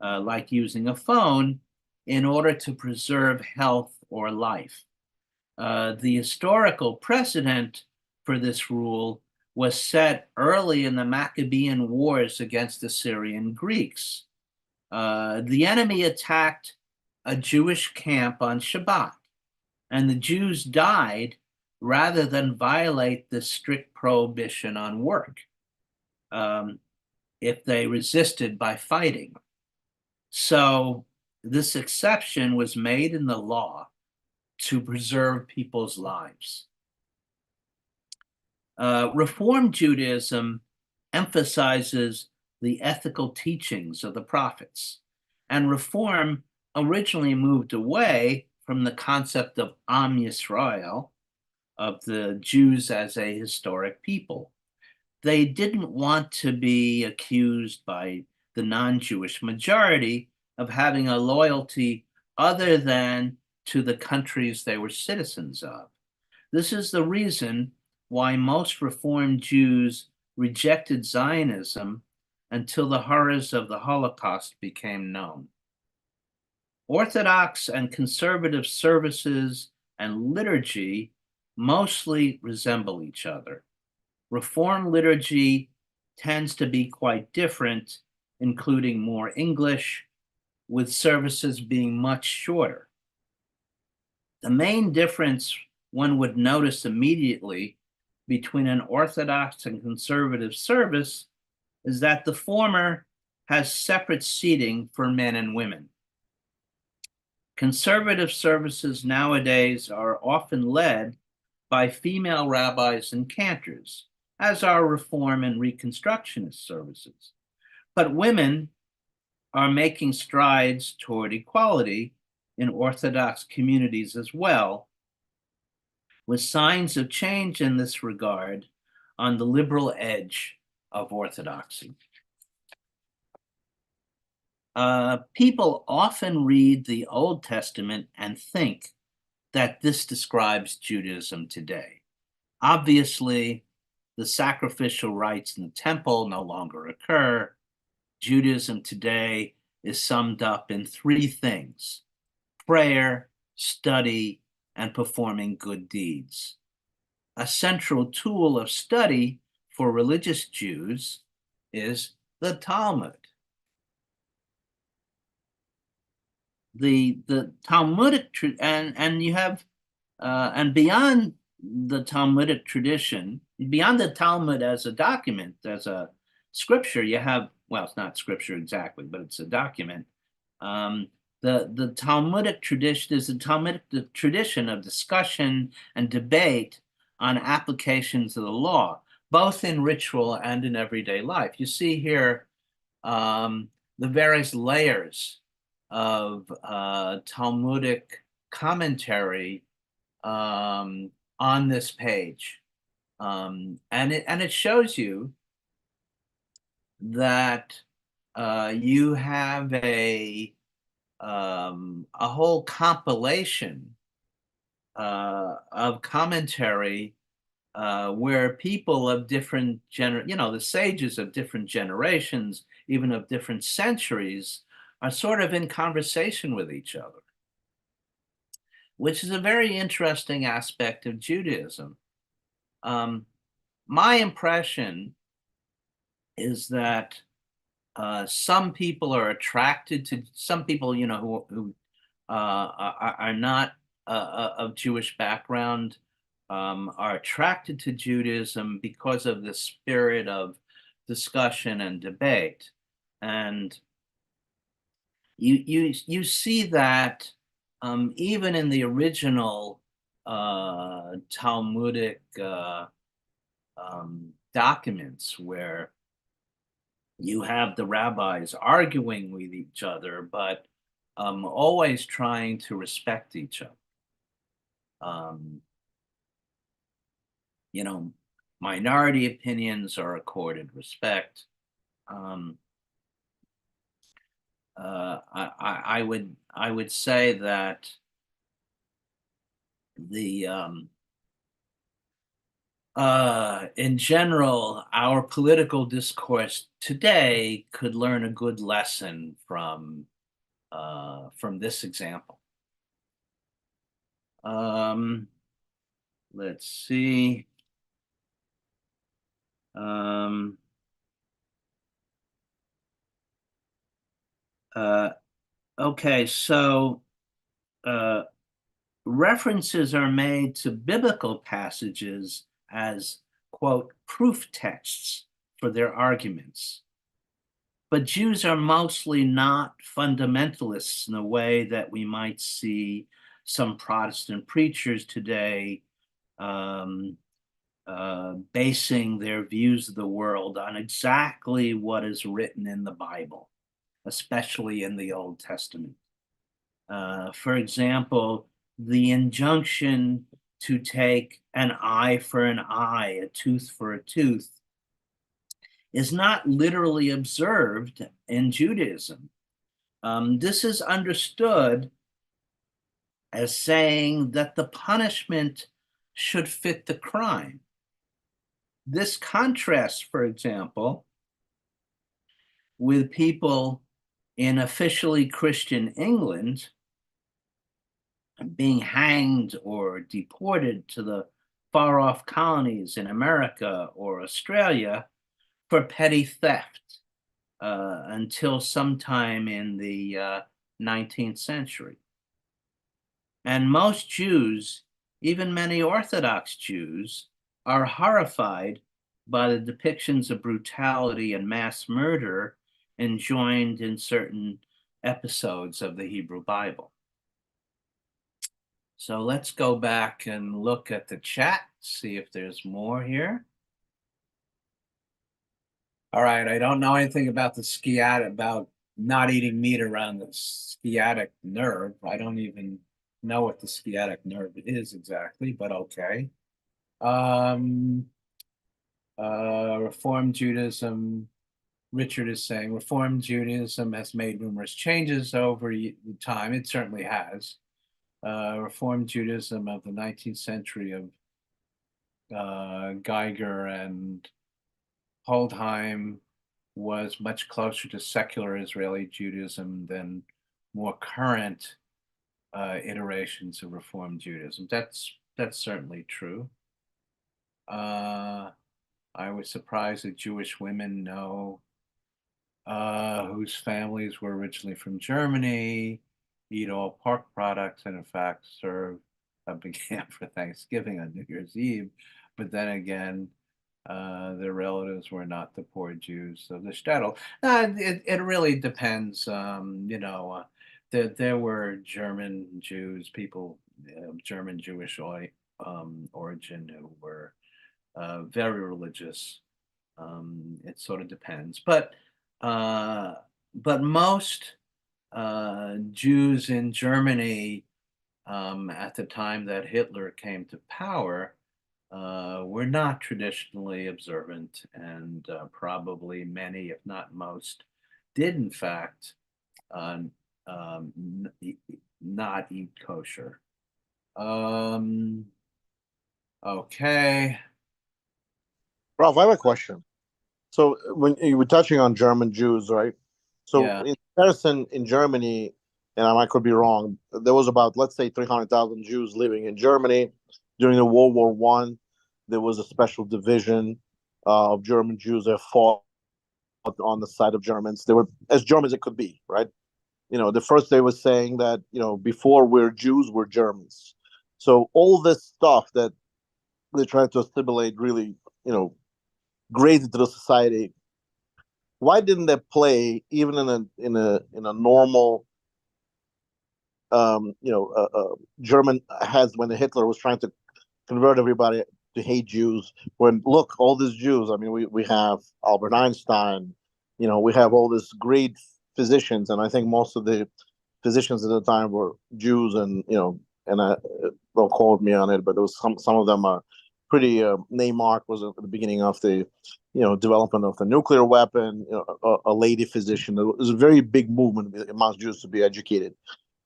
like using a phone, in order to preserve health or life. The historical precedent for this rule was set early in the Maccabean Wars against the Syrian Greeks. The enemy attacked a Jewish camp on Shabbat, and the Jews died rather than violate the strict prohibition on work, if they resisted by fighting. So this exception was made in the law to preserve people's lives. Reform Judaism emphasizes the ethical teachings of the prophets, and Reform originally moved away from the concept of Am Yisrael, of the Jews as a historic people. They didn't want to be accused by the non-Jewish majority of having a loyalty other than to the countries they were citizens of. This is the reason why most Reformed Jews rejected Zionism until the horrors of the Holocaust became known. Orthodox and conservative services and liturgy mostly resemble each other. Reform liturgy tends to be quite different, including more English, with services being much shorter. The main difference one would notice immediately between an Orthodox and conservative service is that the former has separate seating for men and women. Conservative services nowadays are often led by female rabbis and cantors, as are Reform and Reconstructionist services. But women are making strides toward equality in Orthodox communities as well, with signs of change in this regard on the liberal edge of Orthodoxy. People often read the Old Testament and think that this describes Judaism today. Obviously, the sacrificial rites in the temple no longer occur. Judaism today is summed up in three things: prayer, study, and performing good deeds. A central tool of study for religious Jews is the Talmud. The Talmudic and you have and beyond the Talmudic tradition, beyond the Talmud as a document, as a scripture, you have, well, it's not scripture exactly, but it's a document. The Talmudic tradition is the Talmudic tradition of discussion and debate on applications of the law, both in ritual and in everyday life. You see here the various layers of Talmudic commentary on this page, and it shows you that you have a whole compilation of commentary where people of different the sages of different generations, even of different centuries, are sort of in conversation with each other, which is a very interesting aspect of Judaism. My impression is that some people are attracted to some people, who are not of Jewish background, are attracted to Judaism because of the spirit of discussion and debate, and you see that even in the original Talmudic documents, where you have the rabbis arguing with each other, but always trying to respect each other. You know, minority opinions are accorded respect. I would say that the in general, our political discourse today could learn a good lesson from this example. Let's see. Okay, so references are made to biblical passages as, quote, proof texts for their arguments. But Jews are mostly not fundamentalists in a way that we might see some Protestant preachers today basing their views of the world on exactly what is written in the Bible, especially in the Old Testament. For example, the injunction to take an eye for an eye, a tooth for a tooth, is not literally observed in Judaism. This is understood as saying that the punishment should fit the crime. This contrasts, for example, with people in officially Christian England being hanged or deported to the far-off colonies in America or Australia for petty theft until sometime in the 19th century. And most Jews, even many Orthodox Jews, are horrified by the depictions of brutality and mass murder enjoined in certain episodes of the Hebrew Bible. So let's go back and look at the chat, see if there's more here. All right, I don't know anything about the sciatic, about not eating meat around the sciatic nerve. I don't even know what the sciatic nerve is exactly, but okay. Reform Judaism, Richard is saying, Reform Judaism has made numerous changes over time. It certainly has. Reform Judaism of the 19th century of Geiger and Holdheim was much closer to secular Israeli Judaism than more current iterations of Reform Judaism. That's certainly true. I was surprised that Jewish women know whose families were originally from Germany, eat all pork products, and in fact serve began for Thanksgiving on New Year's Eve. But then again, their relatives were not the poor Jews of the shtetl. It really depends. There were German Jews, people of German Jewish origin who were very religious. It sort of depends, but most Jews in Germany at the time that Hitler came to power were not traditionally observant, and probably many, if not most, did in fact not eat kosher. Okay. Ralph, I have a question. So when you were touching on German Jews, right? So Yeah. in comparison, in Germany, and I could be wrong, there was about, let's say, 300,000 Jews living in Germany during the World War One. There was a special division of German Jews that fought on the side of Germans. They were as German as it could be, right? The first they were saying that before we're Jews, we're Germans. So all this stuff that they tried to assimilate really, great into the society. Why didn't they play even in a normal German has when Hitler was trying to convert everybody to hate Jews? When look, all these Jews. I mean, we have Albert Einstein. We have all these great physicians, and I think most of the physicians at the time were Jews, and don't quote me on it, but there was some of them are pretty. Neymar was at the beginning of the development of the nuclear weapon. A lady physician. It was a very big movement amongst Jews to be educated.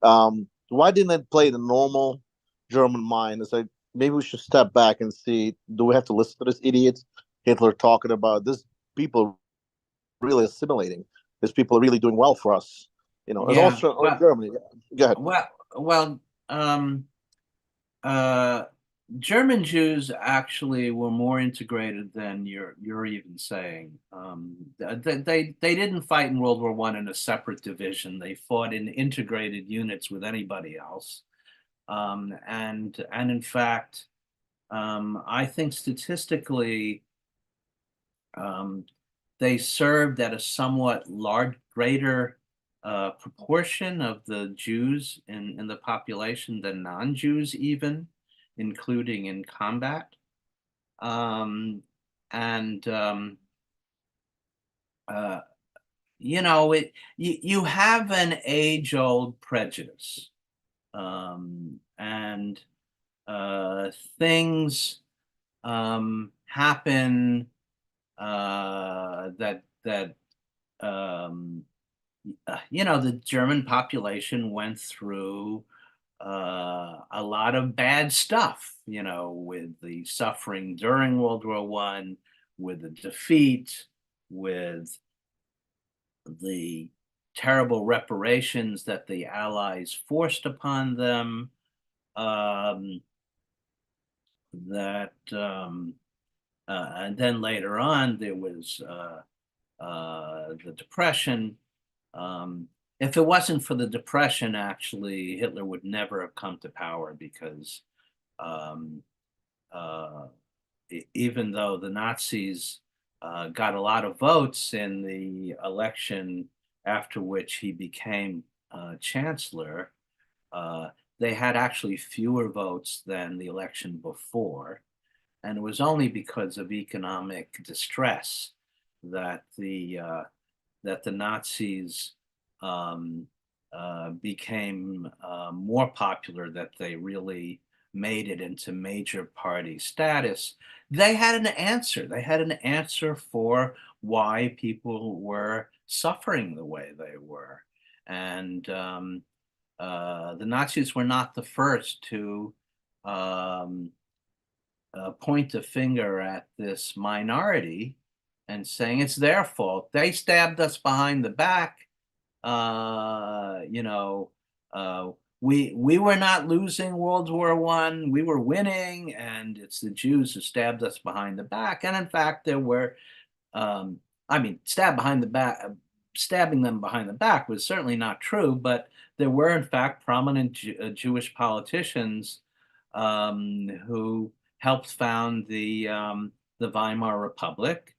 Why didn't it play the normal German mind? It's like maybe we should step back and see: do we have to listen to this idiot Hitler talking about this? People really assimilating. These people are really doing well for us. As Yeah. also Germany. Go ahead. Well, uh, German Jews actually were more integrated than you're even saying. They didn't fight in World War I in a separate division. They fought in integrated units with anybody else. And in fact, I think statistically, they served at a somewhat greater proportion of the Jews in the population than non-Jews even, including in combat. Um, and you have an age-old prejudice, and things happen that the German population went through a lot of bad stuff, with the suffering during World War One, with the defeat, with the terrible reparations that the Allies forced upon them. That And then later on there was the Depression. If it wasn't for the Depression, actually, Hitler would never have come to power because um, uh, even though the Nazis got a lot of votes in the election after which he became chancellor, uh, they had actually fewer votes than the election before. And it was only because of economic distress that the Nazis um, became more popular, that they really made it into major party status. They had an answer. They had an answer for why people were suffering the way they were. And the Nazis were not the first to um, point a finger at this minority and saying it's their fault. They stabbed us behind the back. Uh, you know, uh, we were not losing World War One. We were winning, and it's the Jews who stabbed us behind the back. And in fact, there were, I mean, stabbing them behind the back was certainly not true, but there were in fact prominent Jewish politicians who helped found the Weimar Republic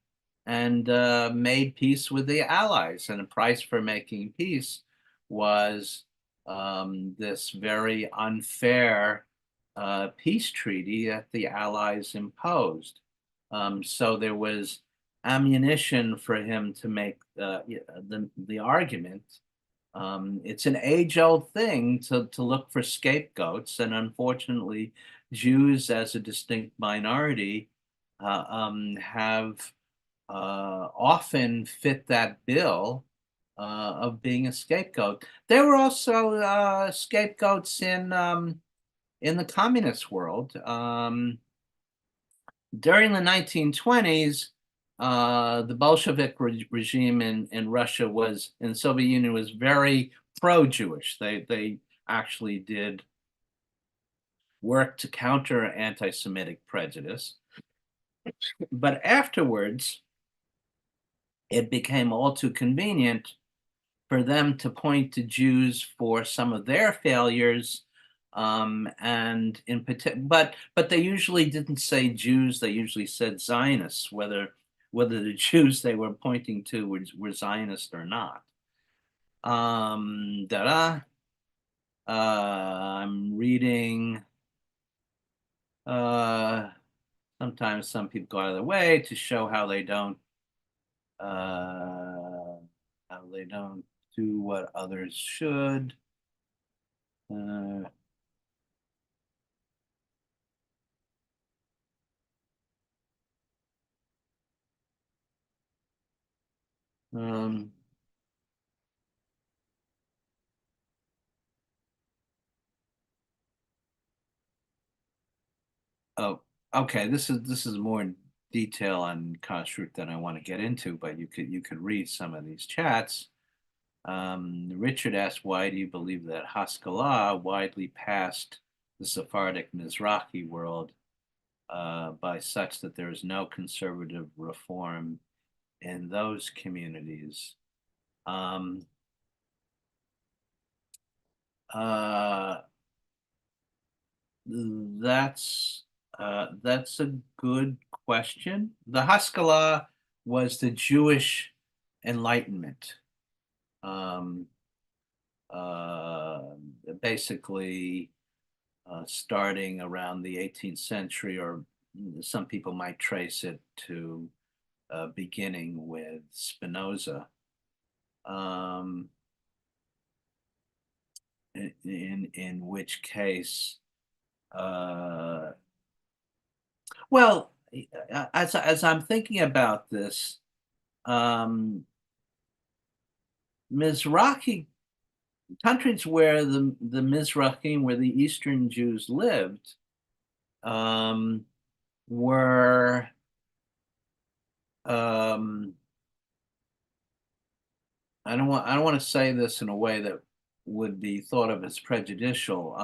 and made peace with the Allies. And the price for making peace was this very unfair peace treaty that the Allies imposed. So there was ammunition for him to make the argument. It's an age-old thing to look for scapegoats, and unfortunately, Jews as a distinct minority have often fit that bill of being a scapegoat. There were also scapegoats in the communist world. During the 1920s, the Bolshevik regime in Russia in the Soviet Union was very pro-Jewish. They actually did work to counter anti-Semitic prejudice. But afterwards, it became all too convenient for them to point to Jews for some of their failures. And in particular, but they usually didn't say Jews, they usually said Zionists, whether the Jews they were pointing to were Zionist or not. I'm reading, sometimes some people go out of their way to show how they don't do what others should. Oh, okay. This is more detail on kashrut than I want to get into, but you could read some of these chats. Richard asked, why do you believe that Haskalah widely passed the Sephardic Mizrahi world by such that there is no conservative reform in those communities? That's a good question. The Haskalah was the Jewish Enlightenment. Basically, starting around the 18th century, or some people might trace it to beginning with Spinoza. In which case, well, as I'm thinking about this, Mizrahi countries where the Mizrahim, where the Eastern Jews lived, were I don't want to say this in a way that would be thought of as prejudicial,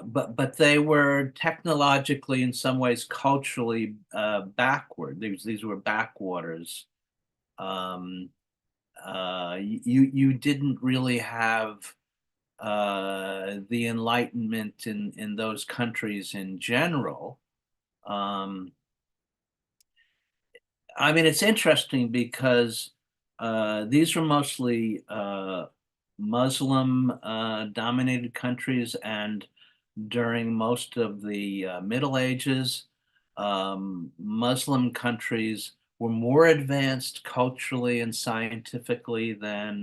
but they were technologically, in some ways, culturally backward. These were backwaters. You didn't really have the Enlightenment in those countries in general. I mean, it's interesting because these were mostly Muslim dominated countries, and during most of the Middle Ages, Muslim countries were more advanced culturally and scientifically than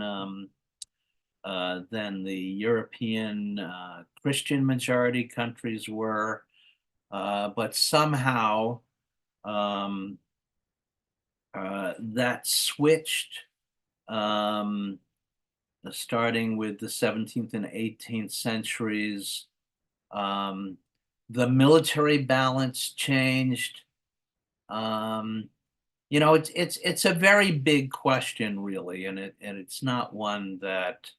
the European Christian majority countries were, but somehow that switched starting with the 17th and 18th centuries. The military balance changed. You know, it's a very big question, really, and it's not one that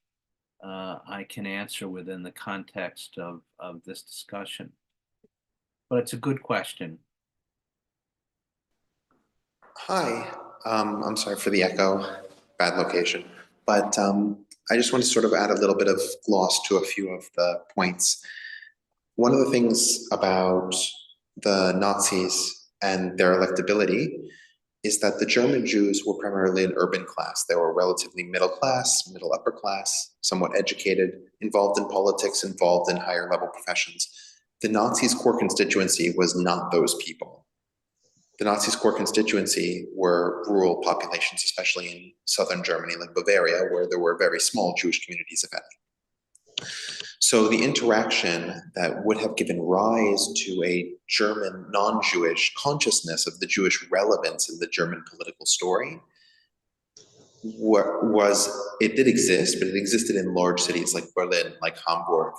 I can answer within the context of this discussion. But it's a good question. Hi, I'm sorry for the echo, bad location, but I just want to sort of add a little bit of gloss to a few of the points. One of the things about the Nazis and their electability is that the German Jews were primarily an urban class. They were relatively middle class, middle upper class, somewhat educated, involved in politics, involved in higher level professions. The Nazis' core constituency was not those people. The Nazis' core constituency were rural populations, especially in southern Germany, like Bavaria, where there were very small Jewish communities, if any. So the interaction that would have given rise to a German non-Jewish consciousness of the Jewish relevance in the German political story it did exist, but it existed in large cities like Berlin, like Hamburg,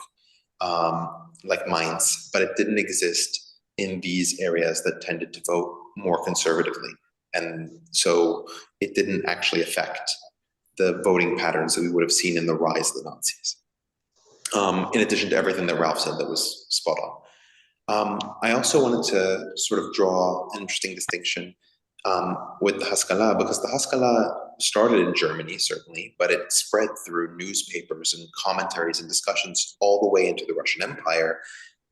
like Mainz, but it didn't exist in these areas that tended to vote more conservatively. And so it didn't actually affect the voting patterns that we would have seen in the rise of the Nazis. In addition to everything that Ralph said that was spot on. I also wanted to sort of draw an interesting distinction with the Haskalah, because the Haskalah started in Germany, certainly, but it spread through newspapers and commentaries and discussions all the way into the Russian Empire,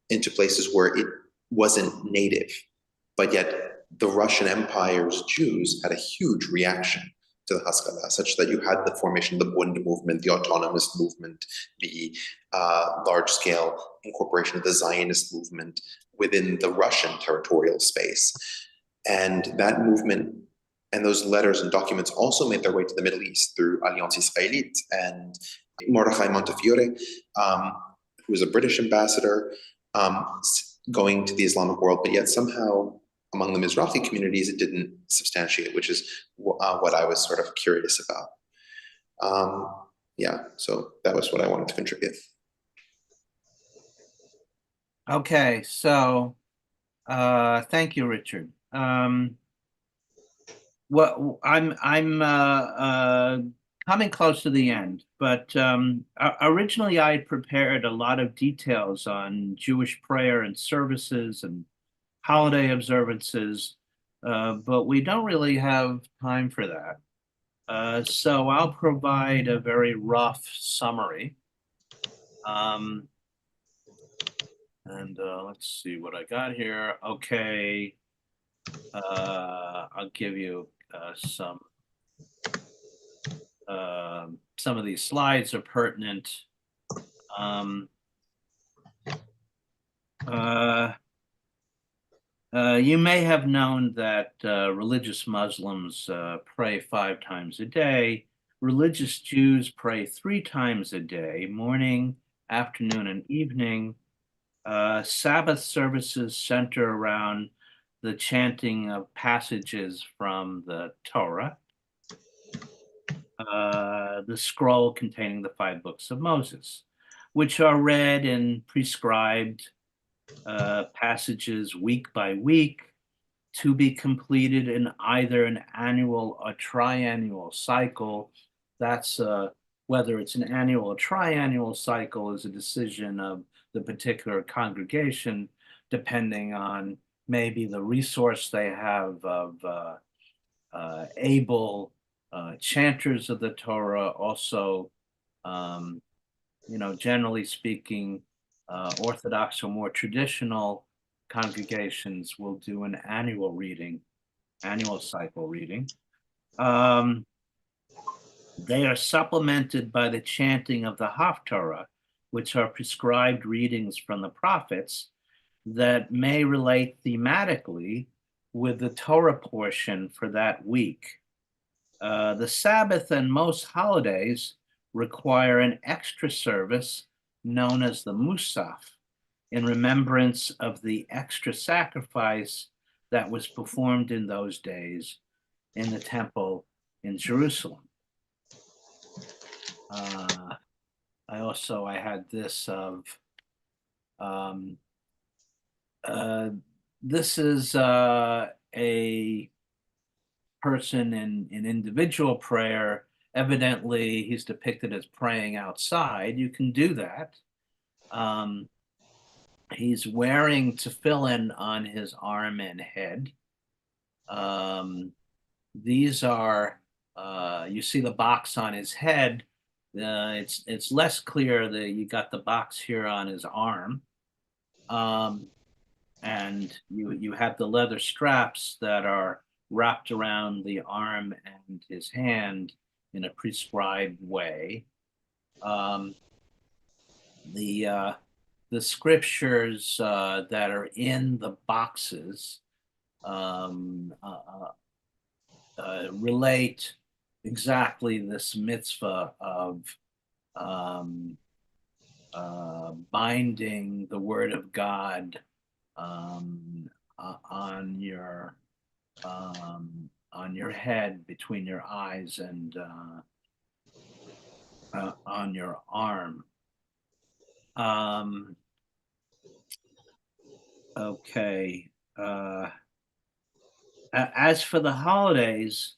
into places where it wasn't native. But yet the Russian Empire's Jews had a huge reaction to the Haskalah, such that you had the formation of the Bund movement, the autonomous movement, the large-scale incorporation of the Zionist movement within the Russian territorial space. And that movement and those letters and documents also made their way to the Middle East through Alliance Israélite and Mordechai Montefiore, who was a British ambassador, going to the Islamic world, but yet somehow among the Mizrahi communities, it didn't substantiate, which is what I was sort of curious about. Yeah, so that was what I wanted to contribute. Okay, so thank you, Richard. Well, I'm coming close to the end, but originally I had prepared a lot of details on Jewish prayer and services and holiday observances, but we don't really have time for that. So I'll provide a very rough summary. And let's see what I got here. Okay. I'll give you some of these slides are pertinent. You may have known that religious Muslims pray 5 times a day. Religious Jews pray 3 times a day, morning, afternoon, and evening. Sabbath services center around the chanting of passages from the Torah, the scroll containing the 5 books of Moses, which are read in prescribed passages week by week, to be completed in either an annual or triannual cycle. That's whether it's an annual or triannual cycle is a decision of the particular congregation, depending on maybe the resource they have of able chanters of the Torah. Also, generally speaking, Orthodox or more traditional congregations will do an annual cycle reading. They are supplemented by the chanting of the Haftarah, which are prescribed readings from the prophets that may relate thematically with the Torah portion for that week. The Sabbath and most holidays require an extra service known as the Musaf, in remembrance of the extra sacrifice that was performed in those days in the temple in Jerusalem. I had this of, this is a person in individual prayer. Evidently, he's depicted as praying outside. You can do that. He's wearing tefillin on his arm and head. These are, you see the box on his head. It's less clear that you got the box here on his arm. And you have the leather straps that are wrapped around the arm and his hand in a prescribed way. The scriptures that are in the boxes relate exactly this mitzvah of binding the word of God on your head, between your eyes, and on your arm. Okay. As for the holidays,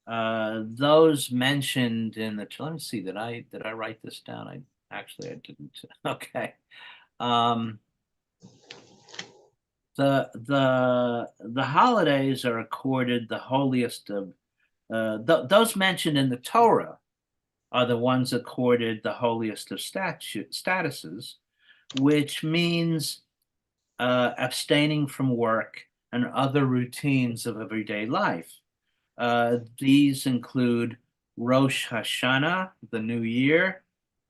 those mentioned in the, let me see, did I write this down? I didn't. Okay. Um, the holidays are accorded the holiest of those mentioned in the Torah are the ones accorded the holiest of statuses, which means abstaining from work and other routines of everyday life. These include Rosh Hashanah, the New Year,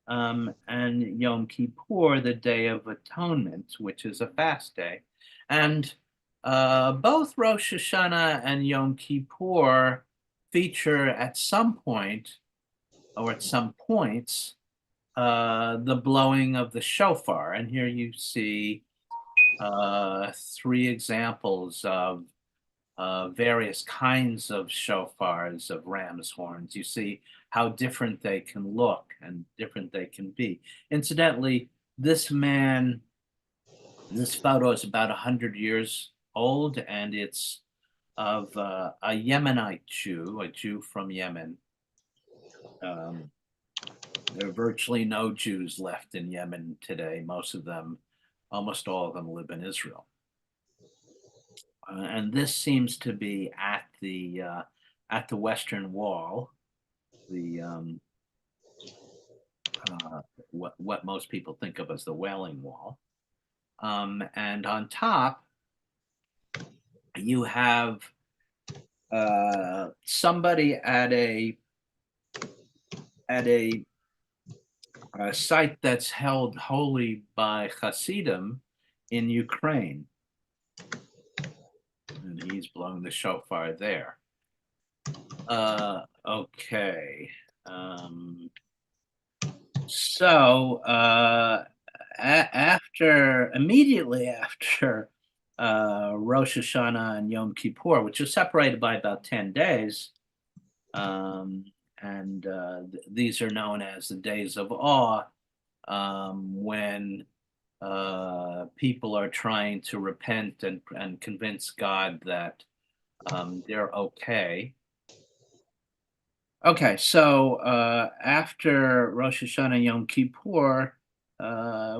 and Yom Kippur, the Day of Atonement, which is a fast day. And both Rosh Hashanah and Yom Kippur feature at some point or at some points the blowing of the shofar. And here you see three examples of various kinds of shofars, of ram's horns. You see how different they can look and different they can be. Incidentally, this photo is about 100 years old, and it's of a Yemenite Jew, a Jew from Yemen. There are virtually no Jews left in Yemen today. Most of them, almost all of them, live in Israel. And this seems to be at the Western Wall, the what most people think of as the Wailing Wall. And on top, you have somebody at a site that's held holy by Hasidim in Ukraine. And he's blowing the shofar there. Okay. Immediately after Rosh Hashanah and Yom Kippur, which are separated by about 10 days, and these are known as the days of awe, when people are trying to repent and convince God that they're okay. Okay, so after Rosh Hashanah and Yom Kippur,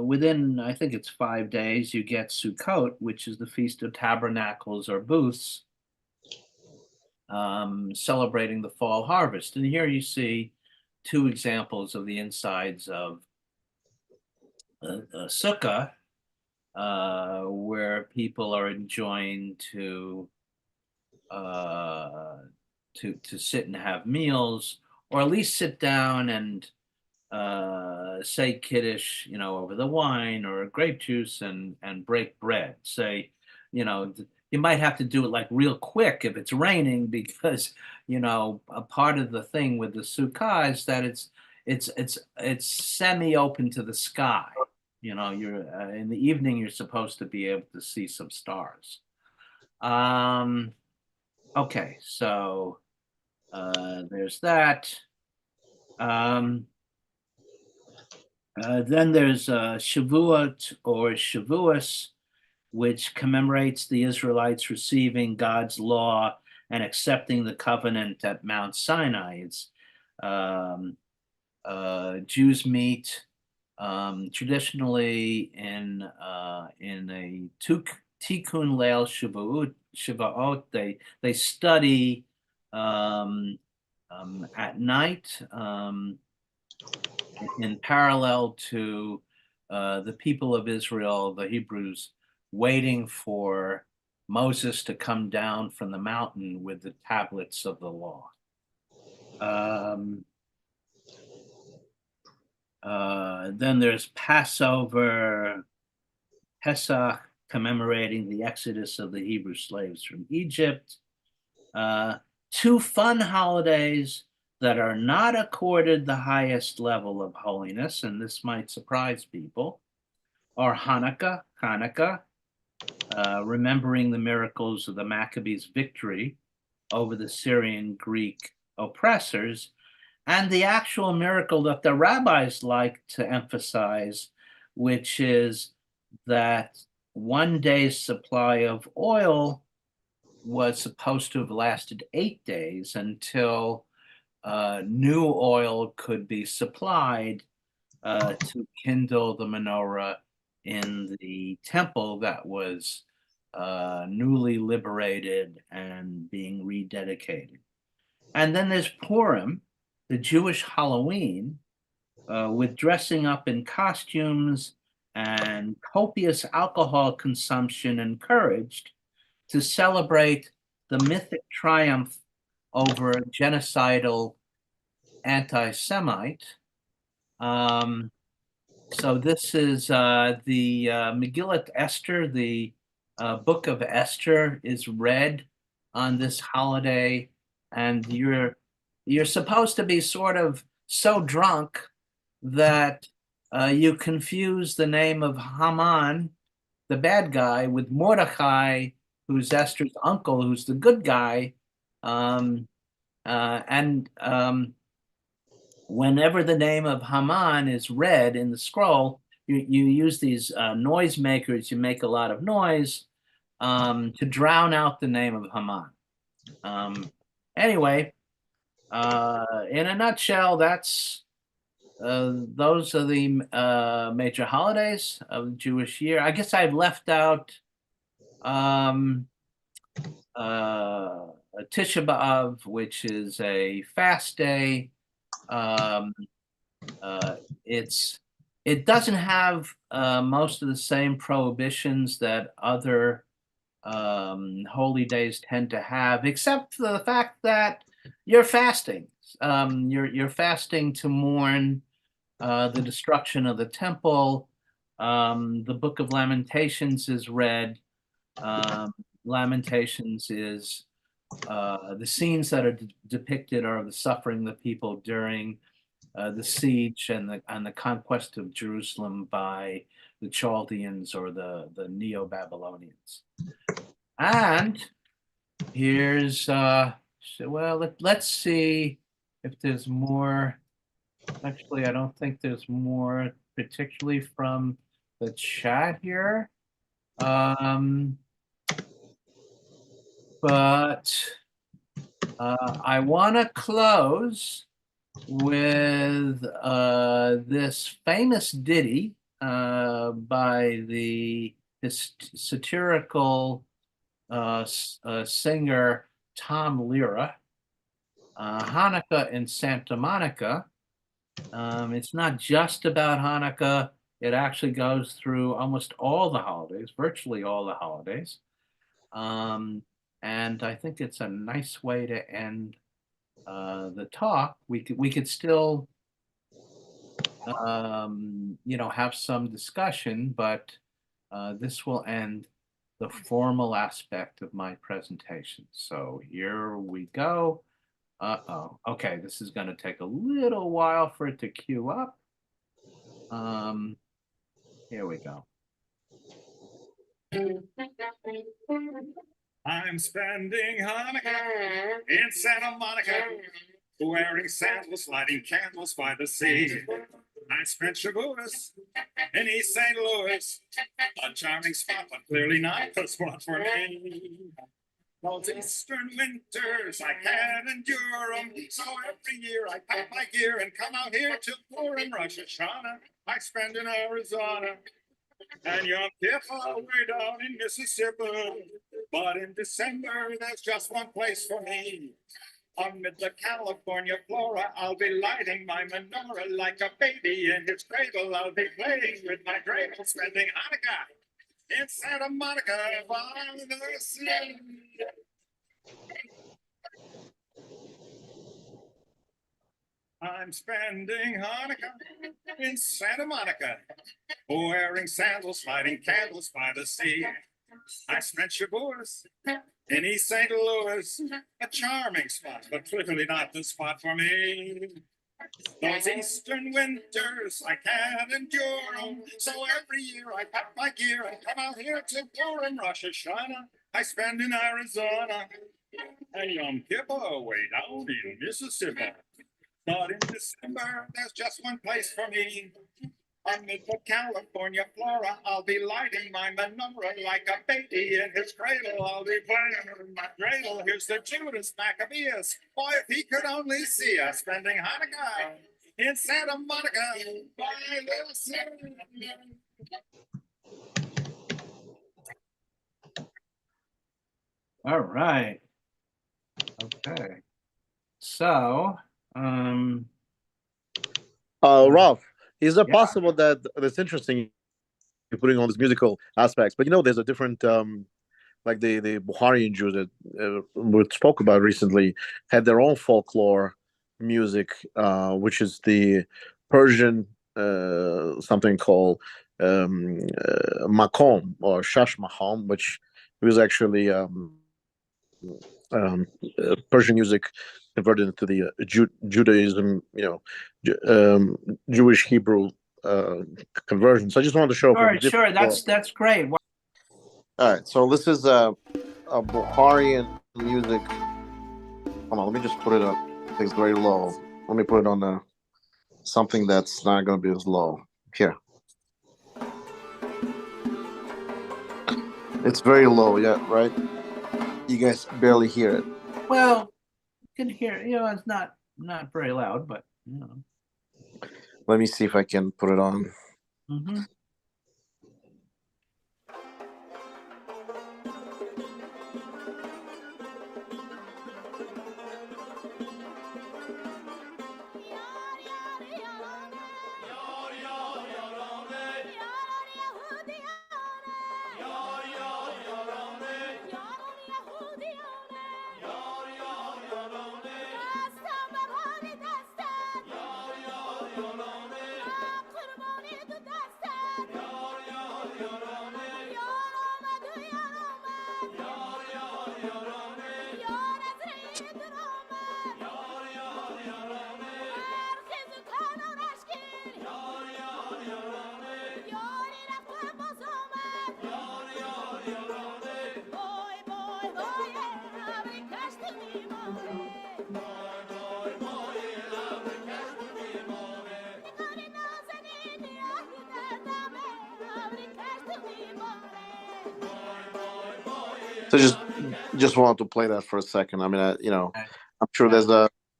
within, I think it's 5 days, you get Sukkot, which is the Feast of Tabernacles or Booths, celebrating the fall harvest. And here you see two examples of the insides of a sukkah, where people are enjoined to sit and have meals, or at least sit down and say Kiddush, over the wine or grape juice, and break bread. Say, you might have to do it like real quick if it's raining, because a part of the thing with the sukkah is that it's semi-open to the sky. You're in the evening, you're supposed to be able to see some stars. Okay, so there's that. Then there's Shavuot or Shavuos, which commemorates the Israelites receiving God's law and accepting the covenant at Mount Sinai. It's Jews meet traditionally in a Tikkun Leil Shavuot. They study at night, in parallel to the people of Israel, the Hebrews, waiting for Moses to come down from the mountain with the tablets of the law. Then there's Passover, Pesach, commemorating the exodus of the Hebrew slaves from Egypt. Two fun holidays that are not accorded the highest level of holiness, and this might surprise people, are Hanukkah, remembering the miracles of the Maccabees' victory over the Syrian Greek oppressors, and the actual miracle that the rabbis like to emphasize, which is that one day's supply of oil was supposed to have lasted 8 days until new oil could be supplied to kindle the menorah in the temple that was newly liberated and being rededicated. And then there's Purim, the Jewish Halloween, with dressing up in costumes and copious alcohol consumption encouraged to celebrate the mythic triumph over a genocidal anti-Semite. So this is the Megillat Esther, the book of Esther is read on this holiday, and you're supposed to be sort of so drunk that you confuse the name of Haman, the bad guy, with Mordecai, who's Esther's uncle, who's the good guy. Whenever the name of Haman is read in the scroll, you use these noise makers. You make a lot of noise to drown out the name of Haman. Anyway, in a nutshell, that's those are the major holidays of the Jewish year. I guess I've left out Tisha B'Av, which is a fast day. It doesn't have most of the same prohibitions that other holy days tend to have, except for the fact that you're fasting. You're fasting to mourn the destruction of the temple. The Book of Lamentations is read. Lamentations is the scenes that are depicted are the suffering of the people during the siege and the conquest of Jerusalem by the Chaldeans or the Neo-Babylonians. And here's well, let's see if there's more. Actually, I don't think there's more, particularly from the chat here. But I want to close with this famous ditty by the satirical singer Tom Lehrer, Hanukkah in Santa Monica. It's not just about Hanukkah. It actually goes through almost all the holidays, virtually all the holidays. And I think it's a nice way to end the talk. We could still have some discussion, but this will end the formal aspect of my presentation. So here we go. Okay, this is going to take a little while for it to queue up. Here we go. I'm spending Hanukkah in Santa Monica, wearing sandals, lighting candles by the sea. I spent Shavuos in East St. Louis, a charming spot, but clearly not the spot for me. Those eastern winters, I can't endure them, so every year I pack my gear and come out here to Purim, Rosh Hashanah. I spend in Arizona and Yom Kippur way down in Mississippi. But in December, there's just one place for me. Amid the California flora, I'll be lighting my menorah like a baby in his cradle. I'll be playing with my cradle, spending Hanukkah in Santa Monica by the sea. I'm spending Hanukkah in Santa Monica, wearing sandals, lighting candles by the sea. I spent Shavuos in East St. Louis, a charming spot, but clearly not the spot for me. Those eastern winters, I can't endure them, so every year I pack my gear and come out here to Purim, Rosh Hashanah. I spend in Arizona and Yom Kippur way down in Mississippi. But in December, there's just one place for me. Amid the California flora, I'll be lighting my menorah like a baby in his cradle. I'll be playing my cradle. Here's the Judas Maccabeus. Boy, if he could only see us spending Hanukkah in Santa Monica by the sea. All right. Okay. So, Ralph, is it Yeah. possible that it's interesting you're putting all these musical aspects, but there's a different like the Bukharian Jews that we spoke about recently had their own folklore music, which is the Persian something called makom or shash maham, which was actually Persian music converted into the Judaism, Jewish Hebrew conversion. So I just wanted to show from sure. different. That's great. All right, so this is a Bukharian music. Hold on, let me just put it up. It's very low. Let me put it on something that's not going to be as low. Here. It's very low, yeah, right? You guys barely hear it. Well, you can hear. It's not very loud, but Let me see if I can put it on. Mm-hmm. So just wanted to play that for a second. I mean, I'm sure there's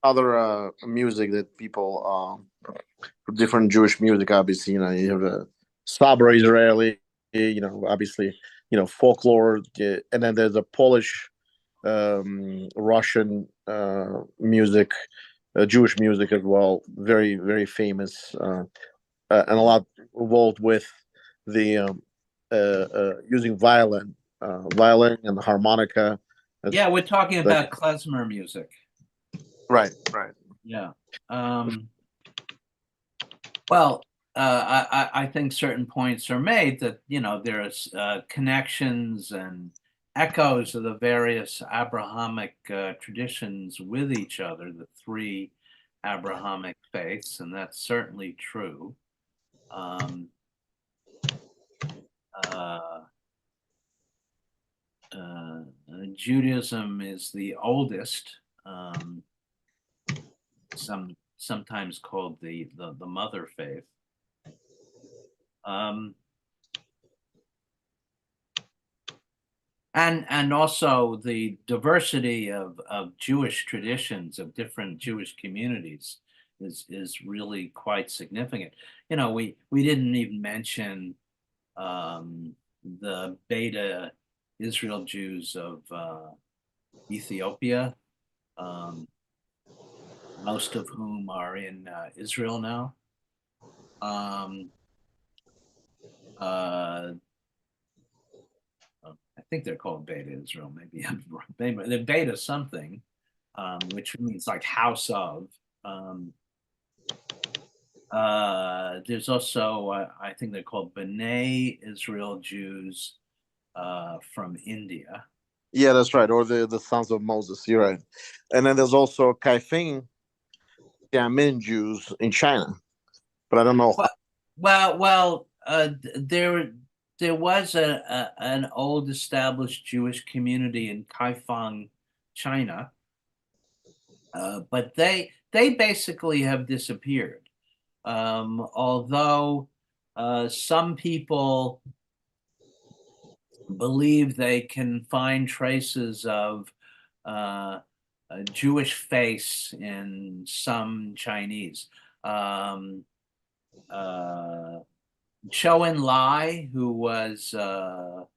other music that people different Jewish music. Obviously, you have a Sabra Israeli, obviously, folklore, and then there's a Polish, Russian music, Jewish music as well. Very very famous, and a lot involved with the using violin and the harmonica. Yeah, we're talking about klezmer music. Right. Yeah. Well, I think certain points are made that there's connections and echoes of the various Abrahamic traditions with each other, the three Abrahamic faiths, and that's certainly true. Judaism is the oldest, sometimes called the mother faith. And also the diversity of Jewish traditions, of different Jewish communities is really quite significant. We didn't even mention the Beta Israel Jews of Ethiopia, most of whom are in Israel now. I think they're called Beta Israel. Maybe they're Beta something, which means like house of. There's also I think they're called B'nai Israel Jews from India. Yeah, that's right. Or the sons of Moses. You're right. And then there's also Kaifeng Tiamin Jews in China, but I don't know. Well, there was an old established Jewish community in Kaifeng, China, but they basically have disappeared. Although some people believe they can find traces of a Jewish face in some Chinese. Zhou Enlai, who was Mao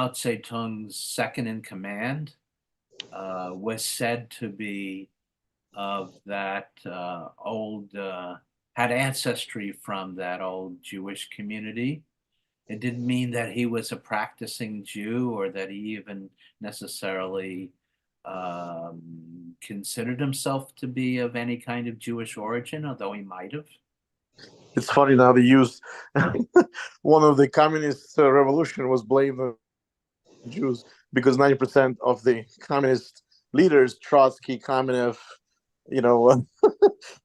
Zedong's second in command, was said to be of that had ancestry from that old Jewish community. It didn't mean that he was a practicing Jew or that he even necessarily considered himself to be of any kind of Jewish origin, although he might have. It's funny now they use one of the communist revolution was blamed on Jews because 90% of the communist leaders, Trotsky, Kamenev,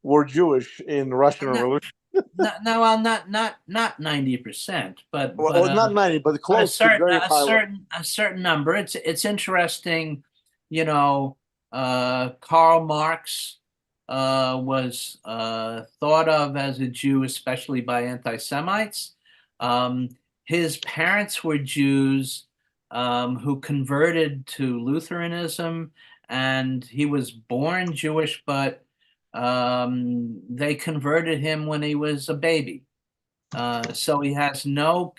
were Jewish in Russian Revolution. Well, not 90%, but Well, not 90, but close to very high. A certain number. It's interesting, Karl Marx was thought of as a Jew, especially by anti-Semites. His parents were Jews who converted to Lutheranism, and he was born Jewish, but they converted him when he was a baby. So he had no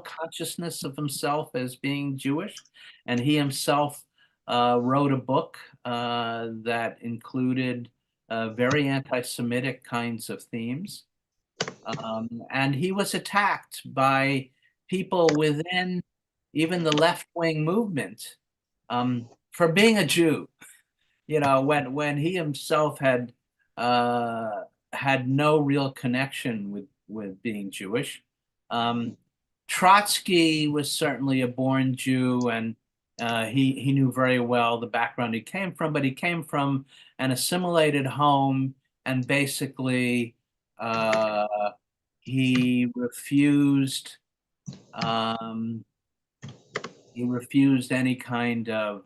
consciousness of himself as being Jewish, and he himself wrote a book that included very anti-Semitic kinds of themes. And he was attacked by people within even the left-wing movement for being a Jew. When he himself had no real connection with being Jewish. Trotsky was certainly a born Jew, and he knew very well the background he came from, but he came from an assimilated home, and basically he refused any kind of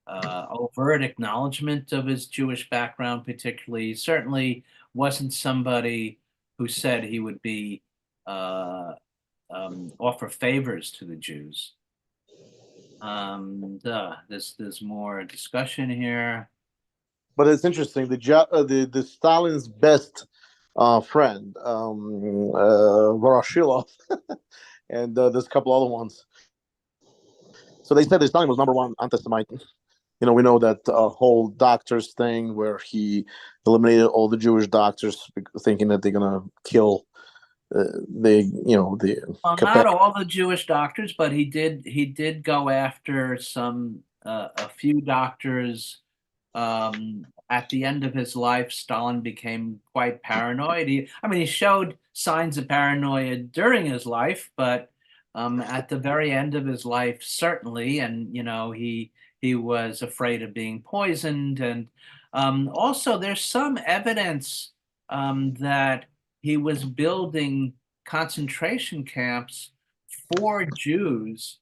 overt acknowledgement of his Jewish background, particularly. He certainly wasn't somebody who said he would be offer favors to the Jews. There's more discussion here. But it's interesting. The Stalin's best friend, Voroshilov, and there's a couple other ones. So they said that Stalin was number one anti-Semite. We know that whole doctors thing where he eliminated all the Jewish doctors, thinking that they're gonna kill not all the Jewish doctors, but he did go after a few doctors. At the end of his life, Stalin became quite paranoid. He showed signs of paranoia during his life, but at the very end of his life, certainly, and he was afraid of being poisoned. And also, there's some evidence that he was building concentration camps for Jews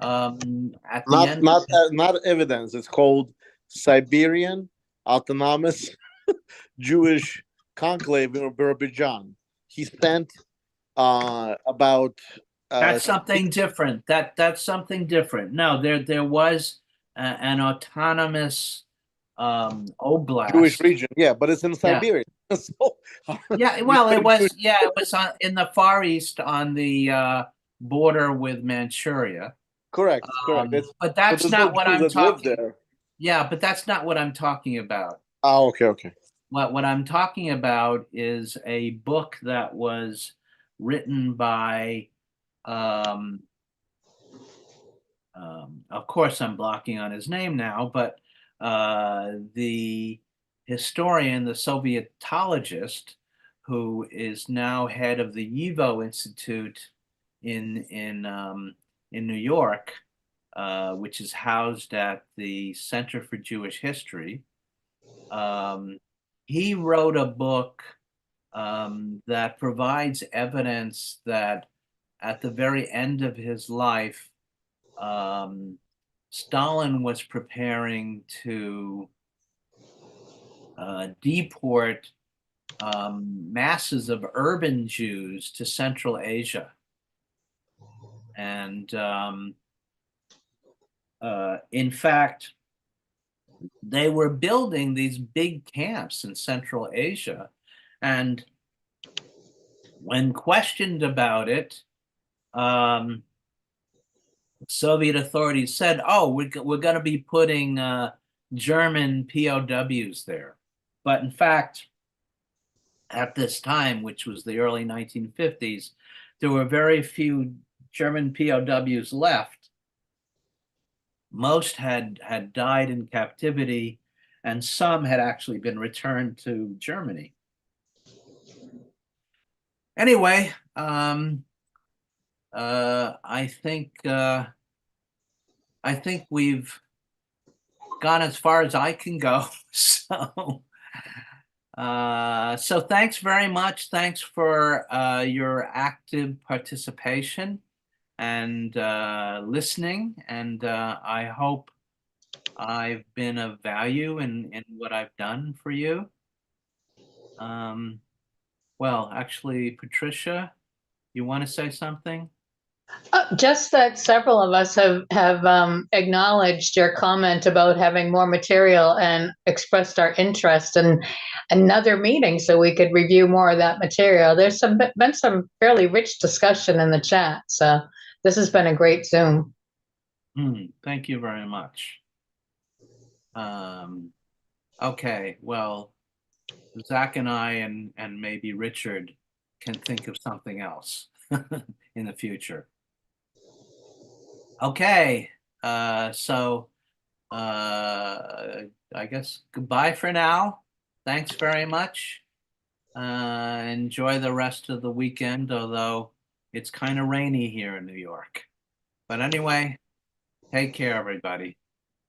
at the end. Not evidence. It's called Siberian Autonomous Jewish Conclave in Azerbaijan. He spent about. That's something different. That's something different. No, there was an autonomous oblast. Jewish region, yeah, but it's in Siberia. Yeah, well, it was in the Far East on the border with Manchuria. Correct. But that's not what I'm talking. Yeah, but that's not what I'm talking about. Oh, okay. What I'm talking about is a book that was written by. Of course, I'm blocking on his name now, but the historian, the Sovietologist, who is now head of the YIVO Institute in New York, which is housed at the Center for Jewish History. He wrote a book that provides evidence that at the very end of his life, Stalin was preparing to deport masses of urban Jews to Central Asia. And in fact, they were building these big camps in Central Asia. And when questioned about it, Soviet authorities said, oh, we're going to be putting German POWs there. But in fact, at this time, which was the early 1950s, there were very few German POWs left. Most had died in captivity, and some had actually been returned to Germany. Anyway, I think we've gone as far as I can go. So thanks very much. Thanks for your active participation and listening. And I hope I've been of value in what I've done for you. Well, actually, Patricia, you want to say something? Just that several of us have acknowledged your comment about having more material and expressed our interest in another meeting so we could review more of that material. There's been some fairly rich discussion in the chat, so this has been a great Zoom. Thank you very much. Okay, well, Zach and I and maybe Richard can think of something else in the future. Okay, so I guess goodbye for now. Thanks very much. Enjoy the rest of the weekend, although it's kind of rainy here in New York. But anyway, take care, everybody.